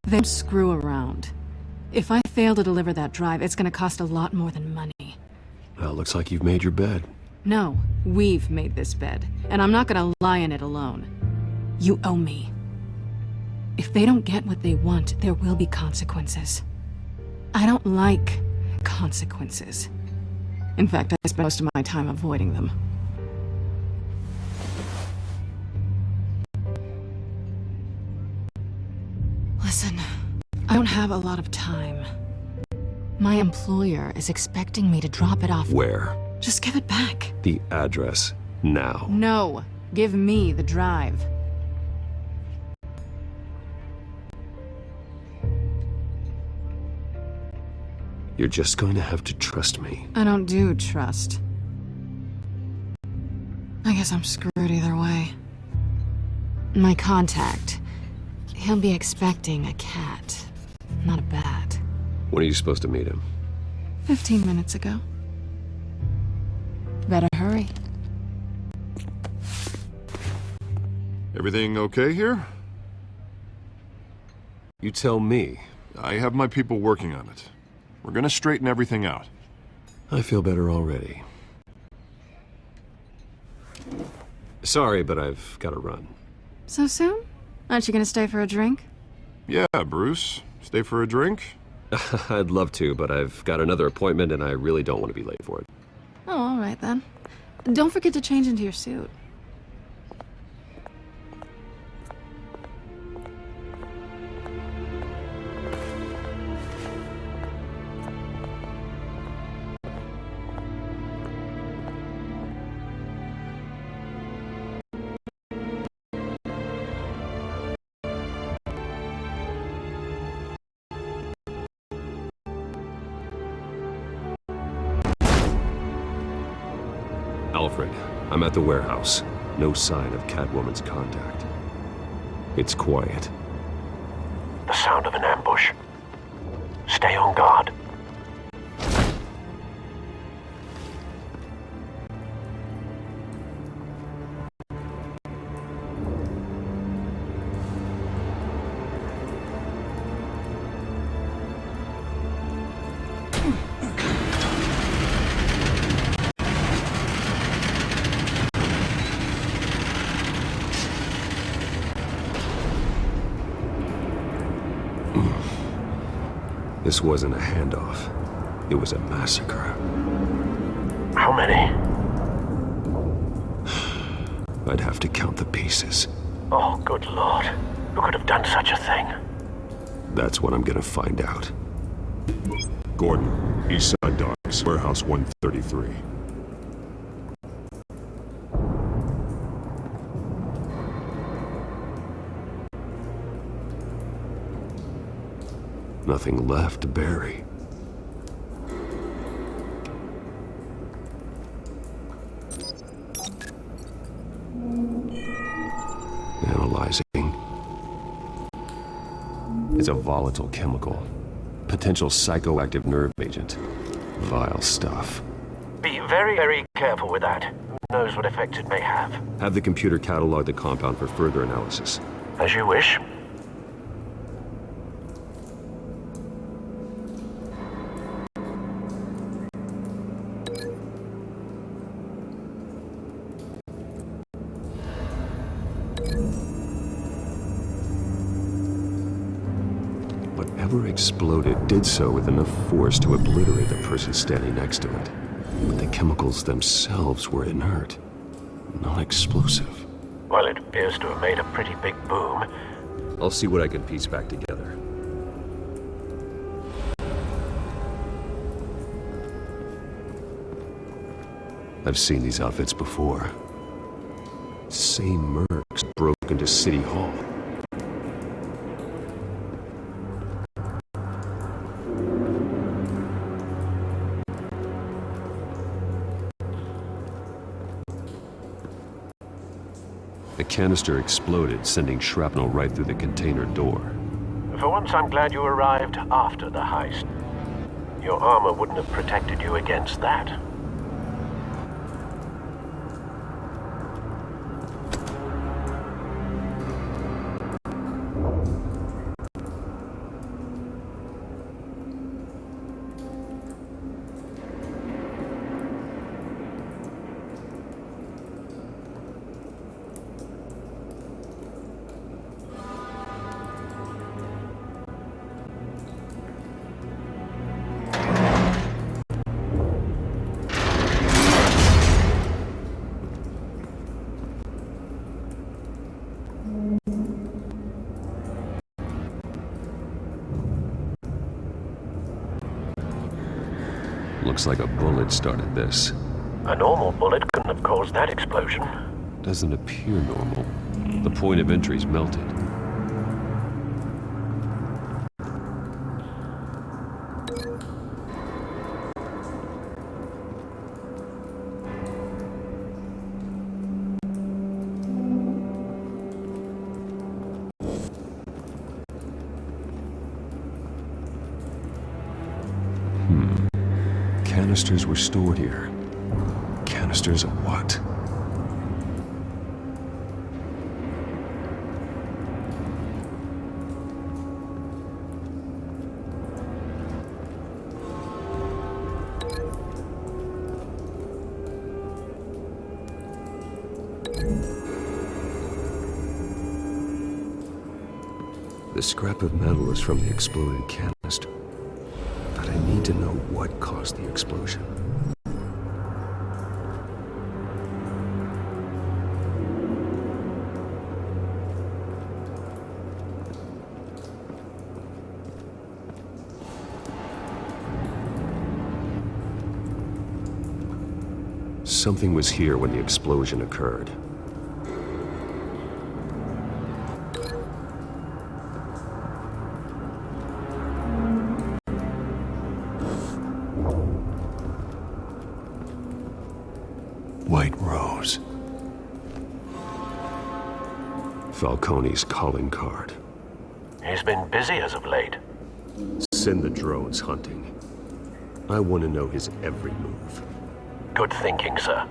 they don't screw around. If I fail to deliver that drive, it's gonna cost a lot more than money. Well, looks like you've made your bed. No, we've made this bed, and I'm not gonna lie in it alone. You owe me. If they don't get what they want, there will be consequences. I don't like consequences. In fact, I spend most of my time avoiding them. Listen, I don't have a lot of time. My employer is expecting me to drop it off. Where? Just give it back. The address, now. No, give me the drive. You're just going to have to trust me. I don't do trust. I guess I'm screwed either way. My contact, he'll be expecting a cat, not a bat. When are you supposed to meet him? 15 minutes ago. Better hurry. Everything okay here? You tell me. I have my people working on it. We're gonna straighten everything out. I feel better already. Sorry, but I've got to run. So soon? Aren't you gonna stay for a drink? Yeah, Bruce. Stay for a drink? I'd love to, but I've got another appointment and I really don't want to be late for it. Oh, all right then. Don't forget to change into your suit. Alfred, I'm at the warehouse. No sign of Catwoman's contact. It's quiet. The sound of an ambush. Stay on guard. This wasn't a handoff. It was a massacre. How many? I'd have to count the pieces. Oh, good lord. Who could have done such a thing? That's what I'm gonna find out. Gordon, East Side Docks, Warehouse 133. Nothing left to bury. Analyzing. It's a volatile chemical. Potential psychoactive nerve agent. Vile stuff. Be very, very careful with that. Who knows what effect it may have. Have the computer catalog the compound for further analysis. As you wish. Whatever exploded did so with enough force to obliterate the person standing next to it. But the chemicals themselves were inert, not explosive. Well, it appears to have made a pretty big boom. I'll see what I can piece back together. I've seen these outfits before. Same mercs broke into City Hall. The canister exploded, sending shrapnel right through the container door. For once, I'm glad you arrived after the heist. Your armor wouldn't have protected you against that. Looks like a bullet started this. A normal bullet couldn't have caused that explosion. Doesn't appear normal. The point of entry's melted. Canisters were stored here. Canisters of what? The scrap of metal is from the exploded canister. But I need to know what caused the explosion. Something was here when the explosion occurred. White Rose. Falcone's calling card. He's been busy as of late. Send the drones hunting. I want to know his every move. Good thinking, sir.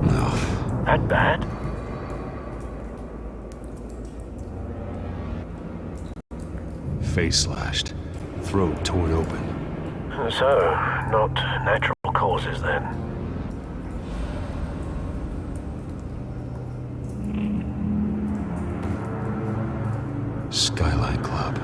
No. That bad? Face slashed. Throat torn open. So, not natural causes then. Skyline Club.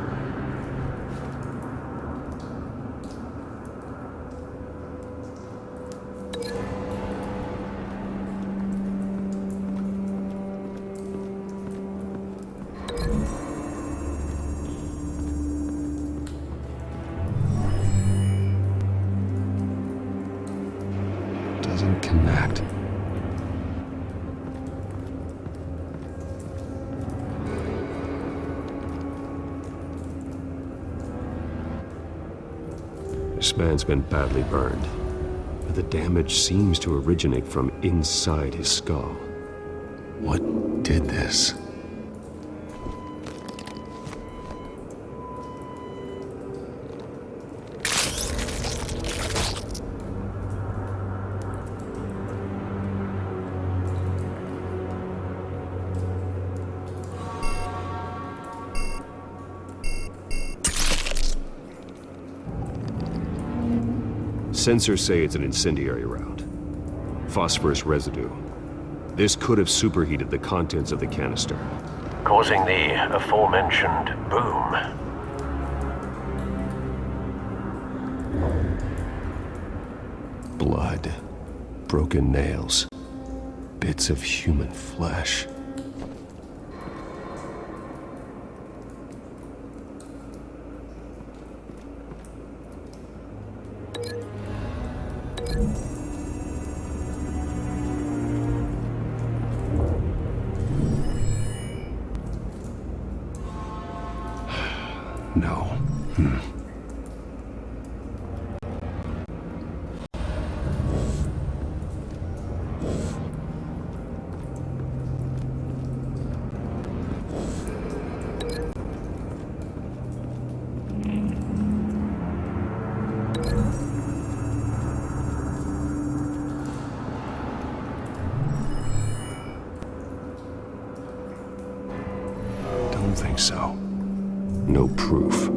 doesn't connect. This man's been badly burned, but the damage seems to originate from inside his skull. What did this? Sensors say it's an incendiary round. Phosphorus residue. This could have superheated the contents of the canister, causing the aforementioned boom. Blood, broken nails, bits of human flesh. No. Don't think so. No proof.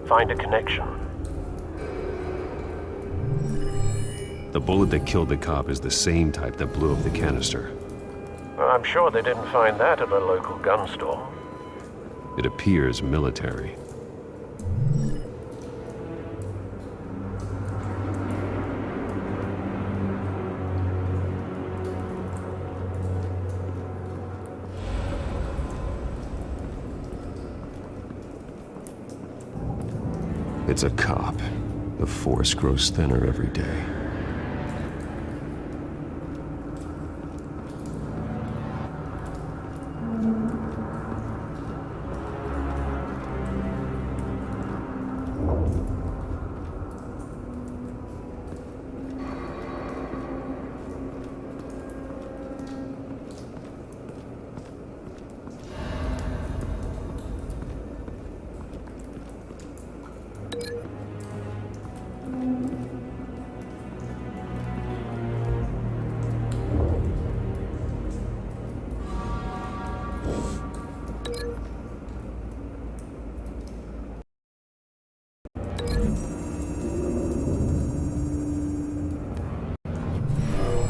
Find a connection. The bullet that killed the cop is the same type that blew up the canister. I'm sure they didn't find that at a local gun store. It appears military. It's a cop. The force grows thinner every day.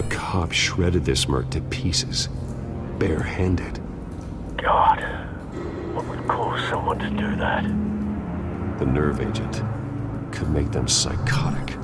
Cop shredded this merc to pieces, barehanded. God, what would cause someone to do that? The nerve agent could make them psychotic.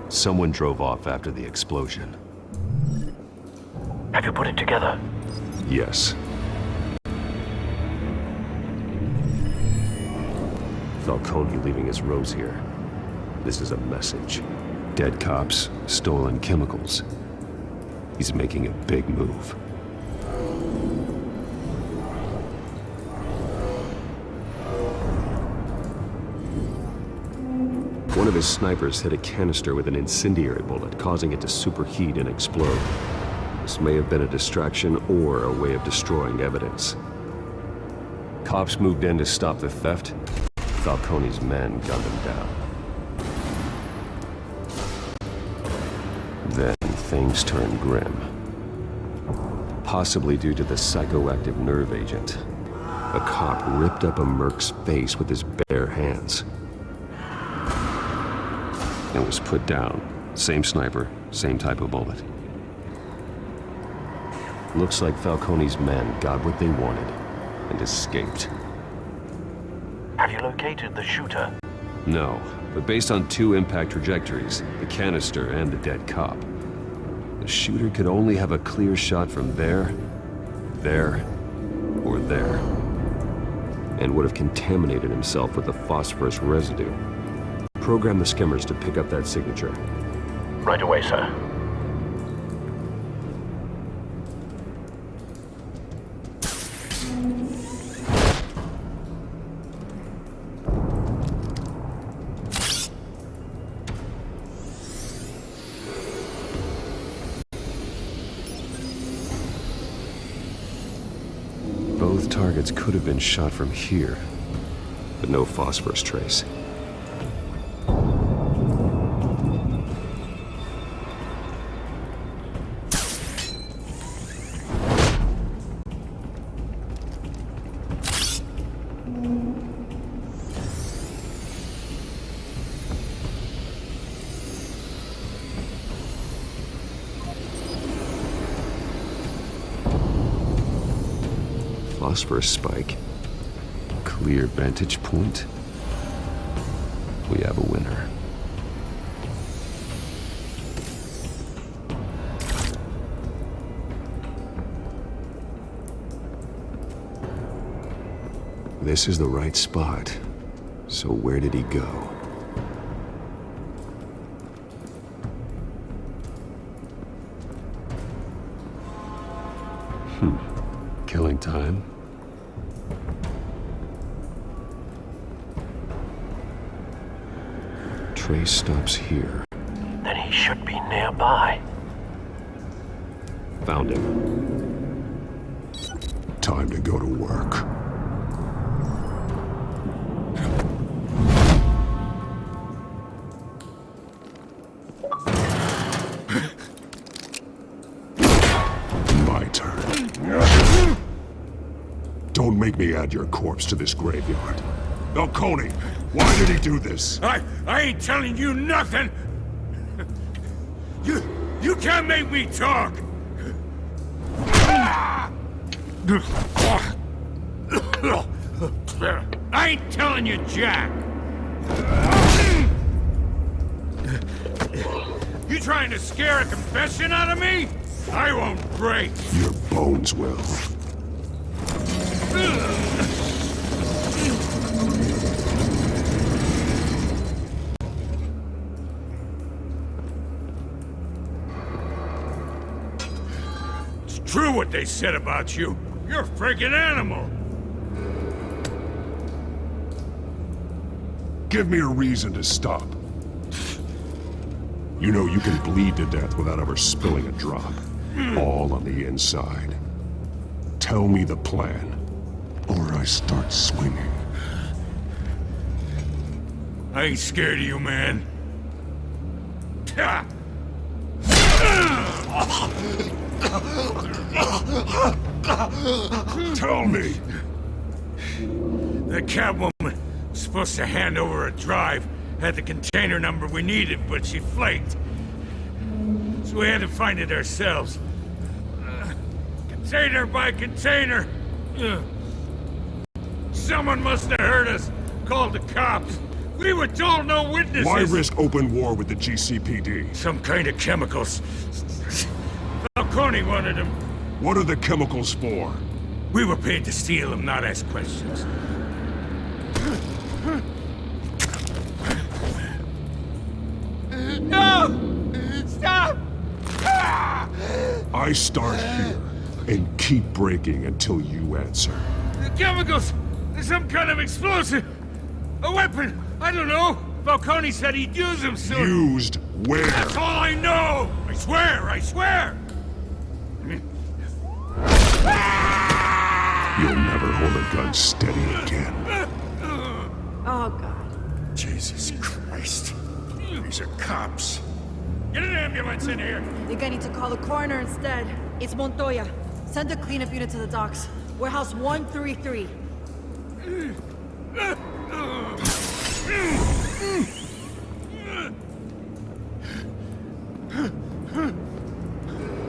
Someone drove off after the explosion. Have you put it together? Yes. Falcone leaving his rose here. This is a message. Dead cops, stolen chemicals. He's making a big move. One of his snipers hit a canister with an incendiary bullet, causing it to superheat and explode. This may have been a distraction or a way of destroying evidence. Cops moved in to stop the theft. Falcone's men gunned him down. Then things turned grim. Possibly due to the psychoactive nerve agent. A cop ripped up a merc's face with his bare hands. And was put down. Same sniper, same type of bullet. Looks like Falcone's men got what they wanted and escaped. Have you located the shooter? No, but based on 2 impact trajectories, the canister and the dead cop, the shooter could only have a clear shot from there, or there, and would have contaminated himself with the phosphorus residue. Program the skimmers to pick up that signature. Right away, sir. Both targets could have been shot from here, but no phosphorus trace. Phosphorus spike. Clear vantage point. We have a winner. This is the right spot. So where did he go? Killing time. Trace stops here. Then he should be nearby. Found him. Time to go to work. My turn. Don't make me add your corpse to this graveyard. Falcone, why did he do this? I ain't telling you nothing! You can't make me talk! I ain't telling you, Jack! You trying to scare a confession out of me? I won't break! Your bones will. It's true what they said about you. You're a freaking animal! Give me a reason to stop. You know you can bleed to death without ever spilling a drop. All on the inside. Tell me the plan, or I start swinging. I ain't scared of you, man. Tell me! The Catwoman was supposed to hand over a drive, had the container number we needed, but she flaked. So we had to find it ourselves. Container by container. Someone must have heard us, called the cops. We were told no witnesses. Why risk open war with the GCPD? Some kind of chemicals. Falcone wanted them. What are the chemicals for? We were paid to steal them, not ask questions. I start here and keep breaking until you answer. The chemicals! There's some kind of explosive! A weapon! I don't know! Falcone said he'd use them soon! Used where? That's all I know! I swear! I swear! You'll never hold a gun steady again. Oh, God. Jesus Christ. These are cops. Get an ambulance in here! I think I need to call the coroner instead. It's Montoya. Send a cleanup unit to the docks. Warehouse 133.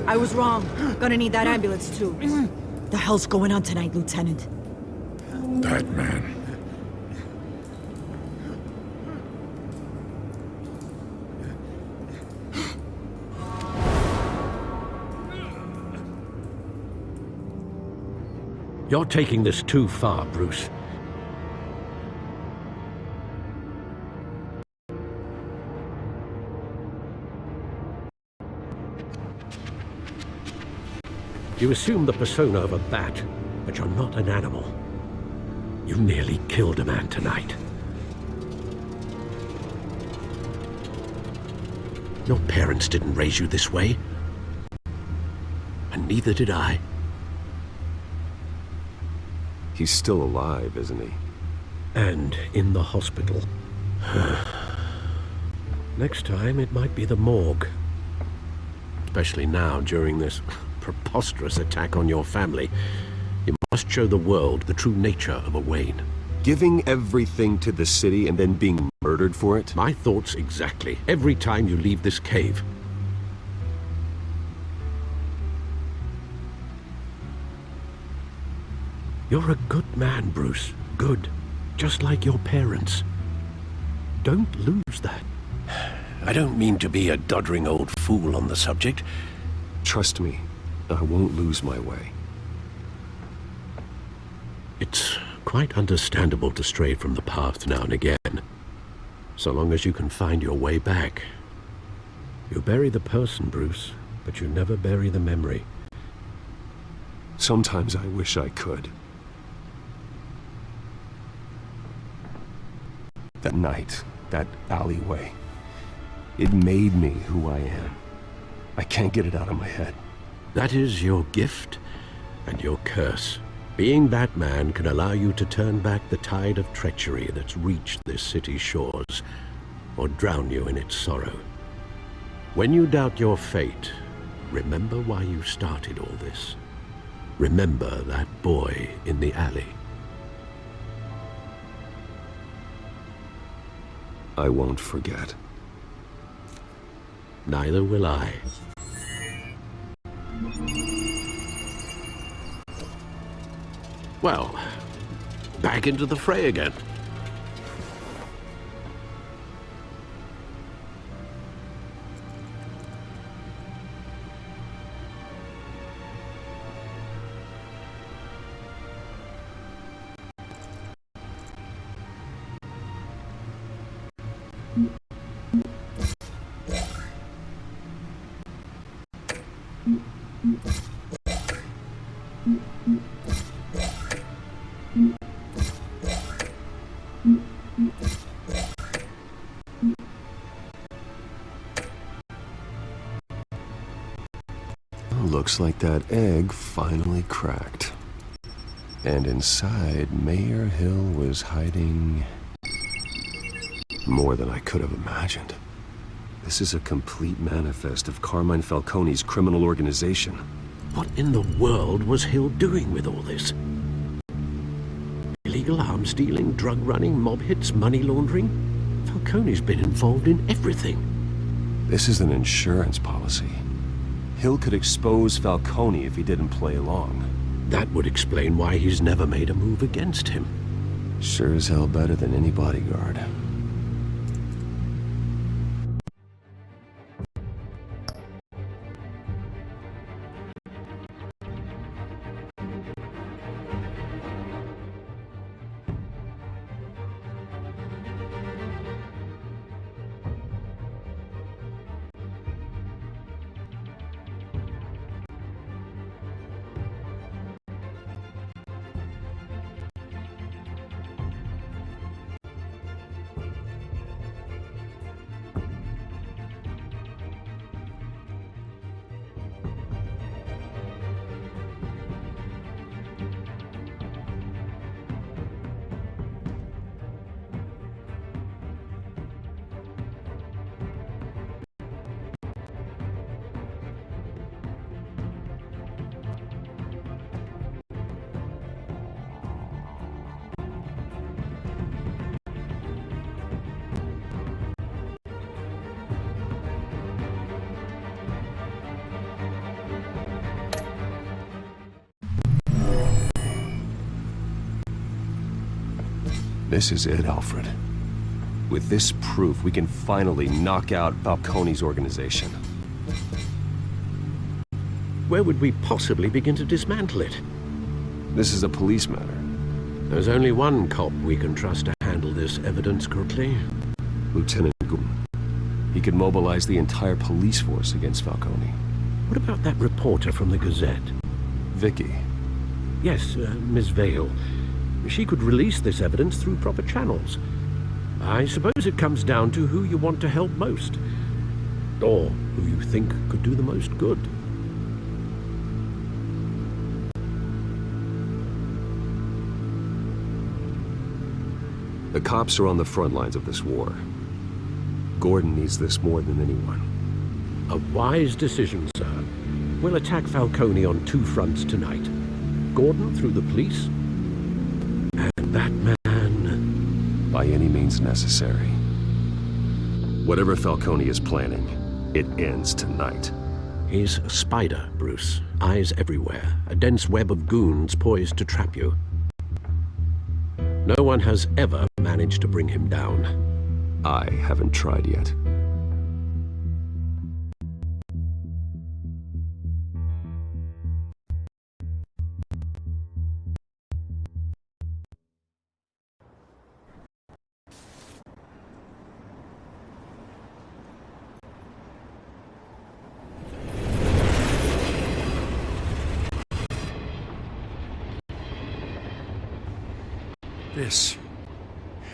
I was wrong. Gonna need that ambulance, too. The hell's going on tonight, Lieutenant? That man. You're taking this too far, Bruce. You assume the persona of a bat, but you're not an animal. You nearly killed a man tonight. Your parents didn't raise you this way. And neither did I. He's still alive, isn't he? And in the hospital. Next time, it might be the morgue. Especially now, during this preposterous attack on your family. You must show the world the true nature of a Wayne. Giving everything to the city and then being murdered for it? My thoughts exactly. Every time you leave this cave. You're a good man, Bruce. Good. Just like your parents. Don't lose that. I don't mean to be a doddering old fool on the subject. Trust me, I won't lose my way. It's quite understandable to stray from the path now and again. So long as you can find your way back. You bury the person, Bruce, but you never bury the memory. Sometimes I wish I could. That night, that alleyway, it made me who I am. I can't get it out of my head. That is your gift and your curse. Being that man can allow you to turn back the tide of treachery that's reached this city's shores, or drown you in its sorrow. When you doubt your fate, remember why you started all this. Remember that boy in the alley. I won't forget. Neither will I. Well, back into the fray again. Looks like that egg finally cracked. And inside, Mayor Hill was hiding more than I could have imagined. This is a complete manifest of Carmine Falcone's criminal organization. What in the world was Hill doing with all this? Illegal arms dealing, drug running, mob hits, money laundering? Falcone's been involved in everything. This is an insurance policy. Hill could expose Falcone if he didn't play along. That would explain why he's never made a move against him. Sure as hell better than any bodyguard. This is it, Alfred. With this proof, we can finally knock out Falcone's organization. Where would we possibly begin to dismantle it? This is a police matter. There's only one cop we can trust to handle this evidence correctly. Lieutenant Gordon. He could mobilize the entire police force against Falcone. What about that reporter from the Gazette? Vicky. Yes, Miss Vale. She could release this evidence through proper channels. I suppose it comes down to who you want to help most. Or who you think could do the most good. The cops are on the front lines of this war. Gordon needs this more than anyone. A wise decision, sir. We'll attack Falcone on two fronts tonight. Gordon through the police, and that man... by any means necessary. Whatever Falcone is planning, it ends tonight. He's a spider, Bruce. Eyes everywhere. A dense web of goons poised to trap you. No one has ever managed to bring him down. I haven't tried yet.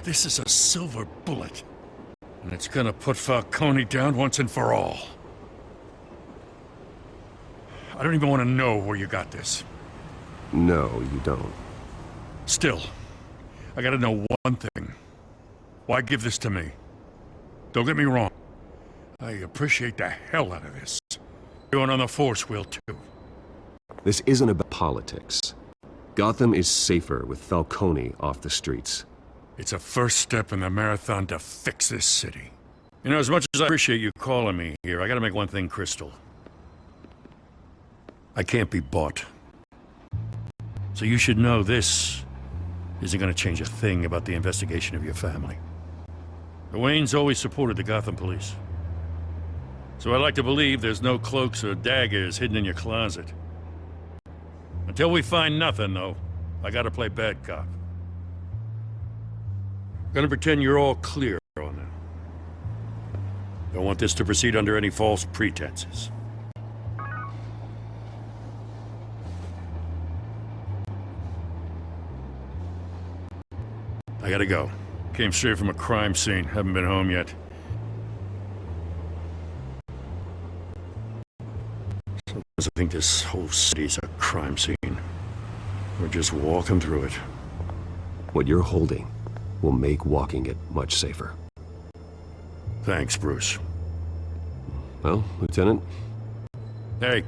This is a silver bullet. And it's gonna put Falcone down once and for all. I don't even want to know where you got this. No, you don't. Still, I gotta know one thing. Why give this to me? Don't get me wrong. I appreciate the hell out of this. Everyone on the force will too. This isn't about politics. Gotham is safer with Falcone off the streets. It's a first step in the marathon to fix this city. You know, as much as I appreciate you calling me here, I gotta make one thing crystal. I can't be bought. So you should know this isn't gonna change a thing about the investigation of your family. The Waynes always supported the Gotham police. So I like to believe there's no cloaks or daggers hidden in your closet. Until we find nothing, though, I gotta play bad cop. Gonna pretend you're all clear on that. Don't want this to proceed under any false pretenses. I gotta go. Came straight from a crime scene. Haven't been home yet. Sometimes I think this whole city's a crime scene. We're just walking through it. What you're holding will make walking it much safer. Thanks, Bruce. Well, Lieutenant? Hey,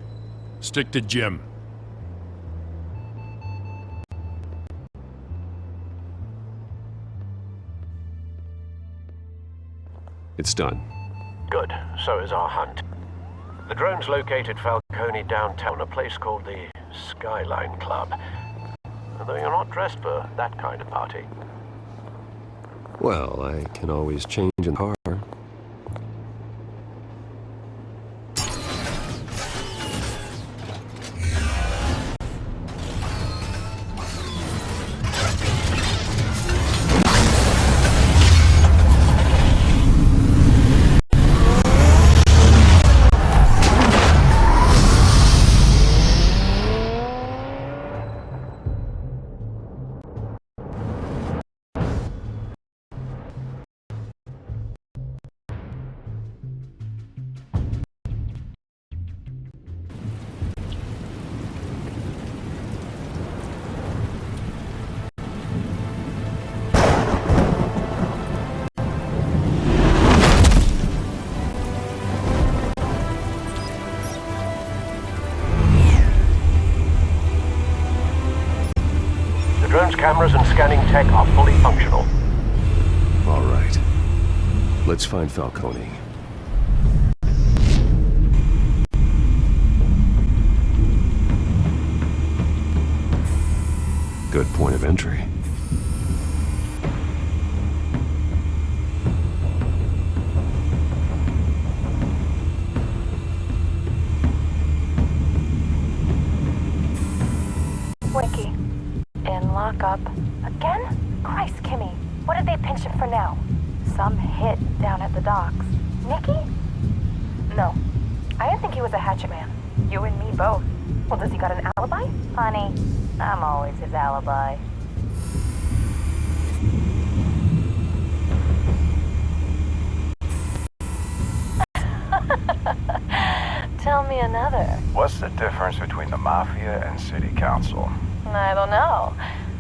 stick to Jim. It's done. Good. So is our hunt. The drones located Falcone downtown, a place called the Skyline Club. Although you're not dressed for that kind of party. Well, I can always change in the car. Drone's cameras and scanning tech are fully functional. All right. Let's find Falcone. Good point of entry. In lockup. Again? Christ, Kimmy. What did they pinch him for now? Some hit down at the docks. Nikki? No. I didn't think he was a hatchet man. You and me both. Well, does he got an alibi? Honey, I'm always his alibi. Tell me another. What's the difference between the Mafia and City Council? I don't know.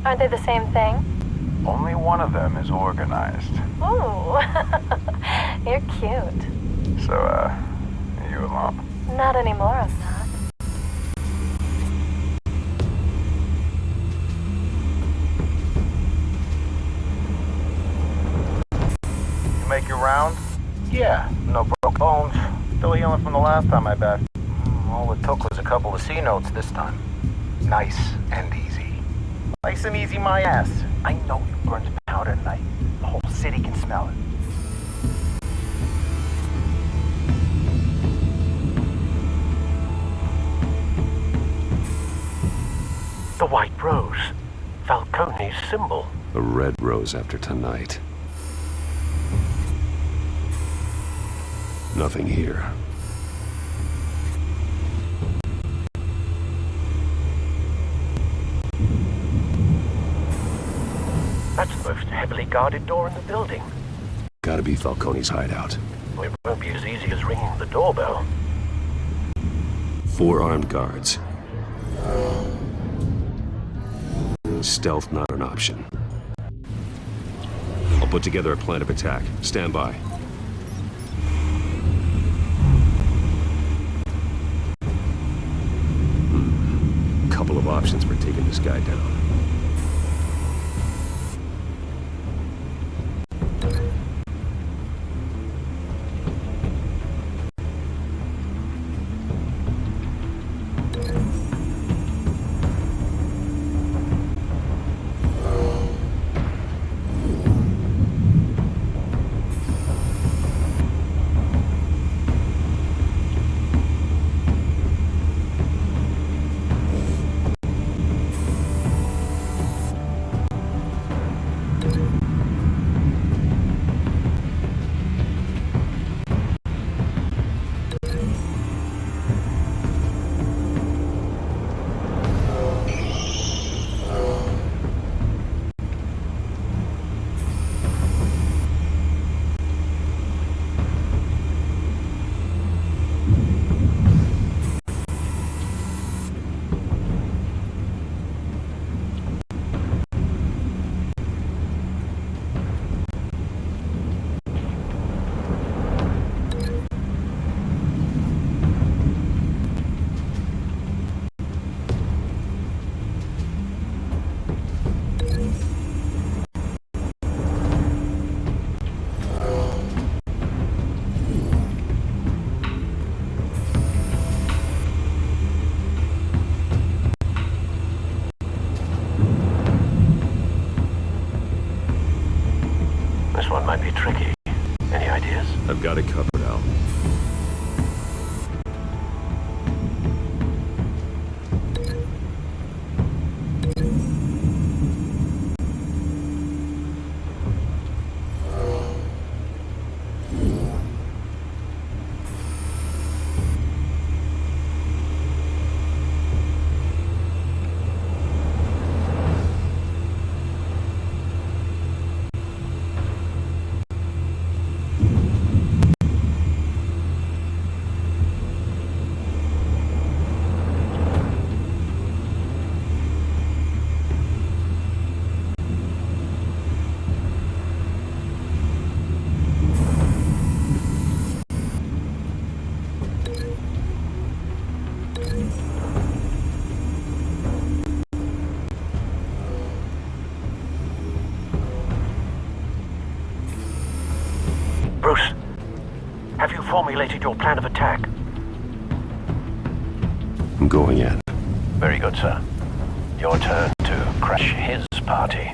Aren't they the same thing? Only one of them is organized. Ooh. You're cute. So, you alone? Not anymore, I'm not. You make your round? Yeah, no broke bones. Still healing from the last time, I bet. All it took was a couple of C notes this time. Nice and easy. Nice and easy, my ass. I know you burned powder tonight. The whole city can smell it. The white rose. Falcone's symbol. A red rose after tonight. Nothing here. That's the most heavily guarded door in the building. Gotta be Falcone's hideout. It won't be as easy as ringing the doorbell. 4 armed guards. Stealth not an option. I'll put together a plan of attack. Stand by. Couple of options for taking this guy down. This one might be tricky. Any ideas? I've got it covered, Al. Bruce, have you formulated your plan of attack? I'm going in. Very good, sir. Your turn to crush his party.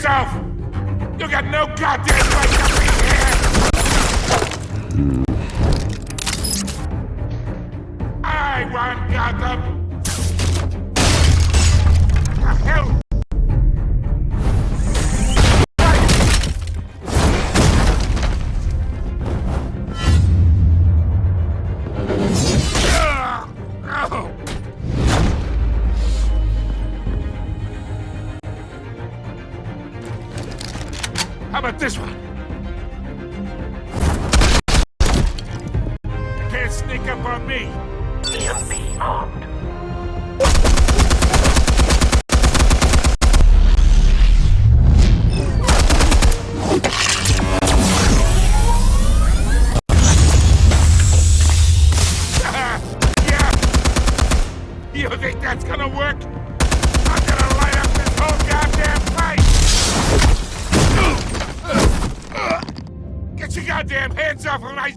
yourself! You got no goddamn right to be here! I run Gotham! The hell? How about this one? You can't sneak up on me. EMP armed. Yeah! You think that's gonna work? I'm gonna light up this whole goddamn place! Get your goddamn hands off of my...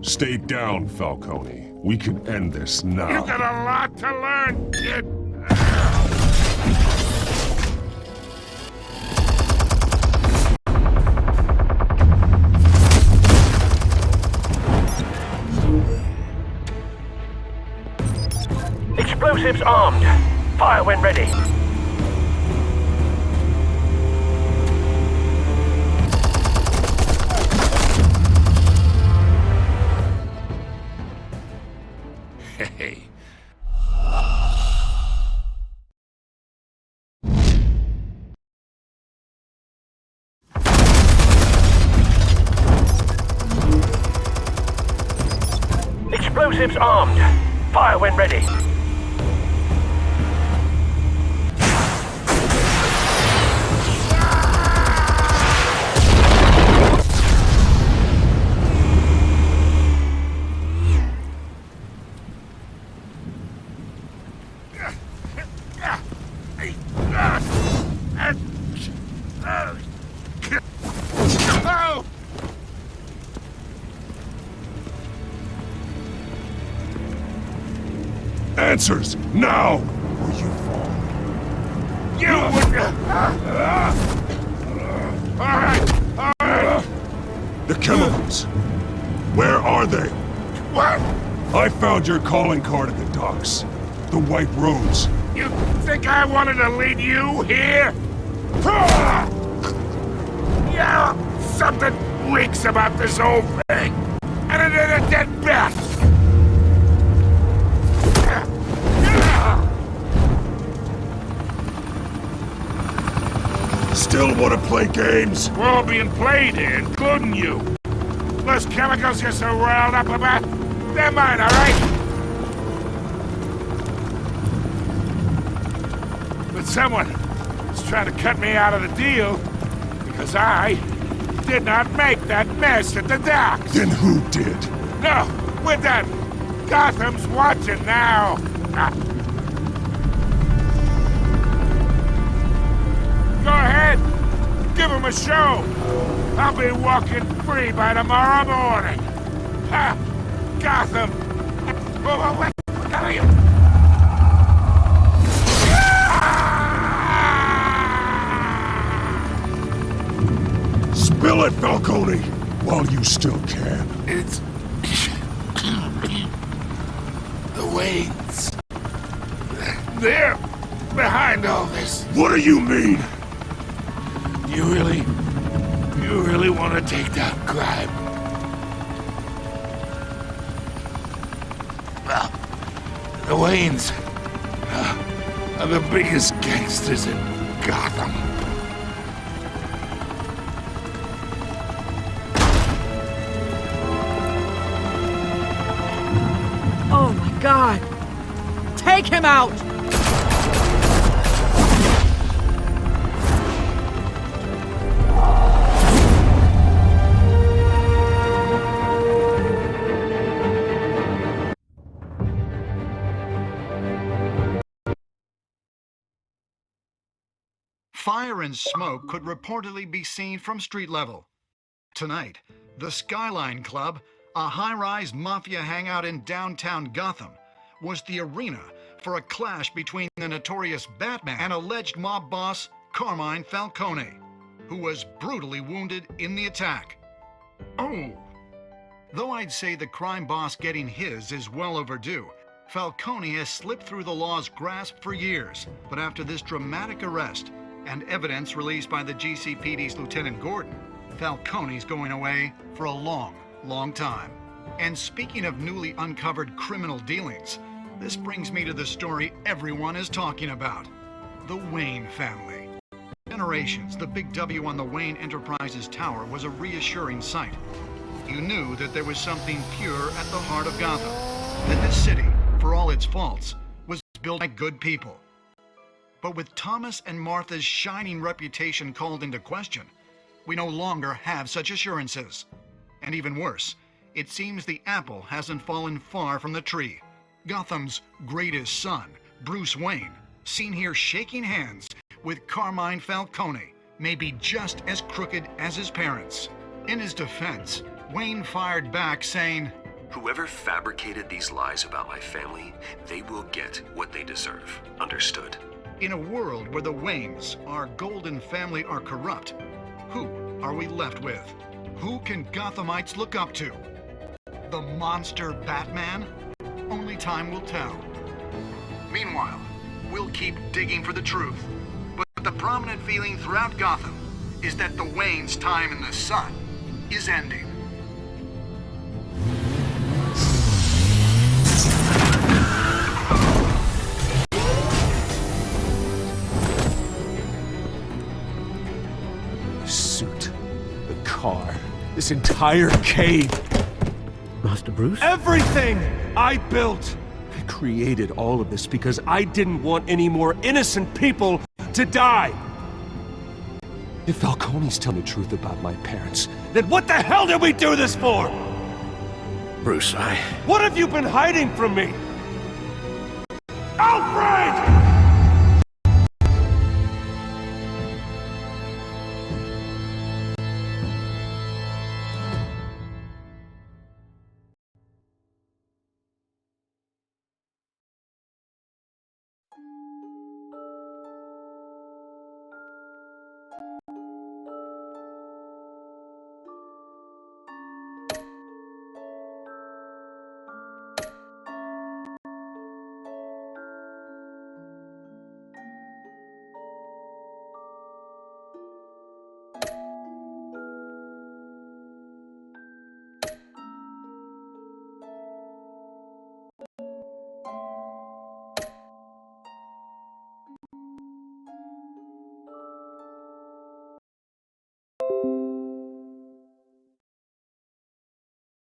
Stay down, Falcone. We can end this now. You got a lot to learn, kid. Explosives armed. Fire when ready. Hey. Explosives armed. Fire when ready. Answers, now! Or you fall. You Alright! The chemicals! Where are they? What? I found your calling card at the docks. The White Rose. You think I wanted to lead you here? Yeah, something reeks about this whole thing. And it is a dead bat. Still want to play games? We're all being played here, including you. Those chemicals you're so riled up about, they're mine, all right? But someone is trying to cut me out of the deal because I did not make that mess at the docks. Then who did? No, we're done. Gotham's watching now. Go ahead. Give him a show. I'll be walking free by tomorrow morning. Ha! Gotham. What are you? Spill it, Falcone, while you still can. It's... the Waynes. They're behind all this. What do you mean? You really want to take down crime? Well, the Waynes are the biggest gangsters in Gotham. Oh my God! Take him out! Fire and smoke could reportedly be seen from street level. Tonight, the Skyline Club, a high-rise mafia hangout in downtown Gotham, was the arena for a clash between the notorious Batman and alleged mob boss Carmine Falcone, who was brutally wounded in the attack. Oh! Though I'd say the crime boss getting his is well overdue, Falcone has slipped through the law's grasp for years. But after this dramatic arrest and evidence released by the GCPD's Lieutenant Gordon, Falcone's going away for a long, long time. And speaking of newly uncovered criminal dealings, this brings me to the story everyone is talking about: the Wayne family. Generations, the big W on the Wayne Enterprises tower was a reassuring sight. You knew that there was something pure at the heart of Gotham, that this city, for all its faults, was built by good people. But with Thomas and Martha's shining reputation called into question, we no longer have such assurances. And even worse, it seems the apple hasn't fallen far from the tree. Gotham's greatest son, Bruce Wayne, seen here shaking hands with Carmine Falcone, may be just as crooked as his parents. In his defense, Wayne fired back saying, "Whoever fabricated these lies about my family, they will get what they deserve. Understood?" In a world where the Waynes, our golden family, are corrupt, who are we left with? Who can Gothamites look up to? The monster Batman? Only time will tell. Meanwhile, we'll keep digging for the truth. But the prominent feeling throughout Gotham is that the Waynes' time in the sun is ending. The suit, the car, this entire cave. Master Bruce? Everything I built! I created all of this because I didn't want any more innocent people to die! If Falcone's telling the truth about my parents, then what the hell did we do this for? Bruce, What have you been hiding from me? Alfred!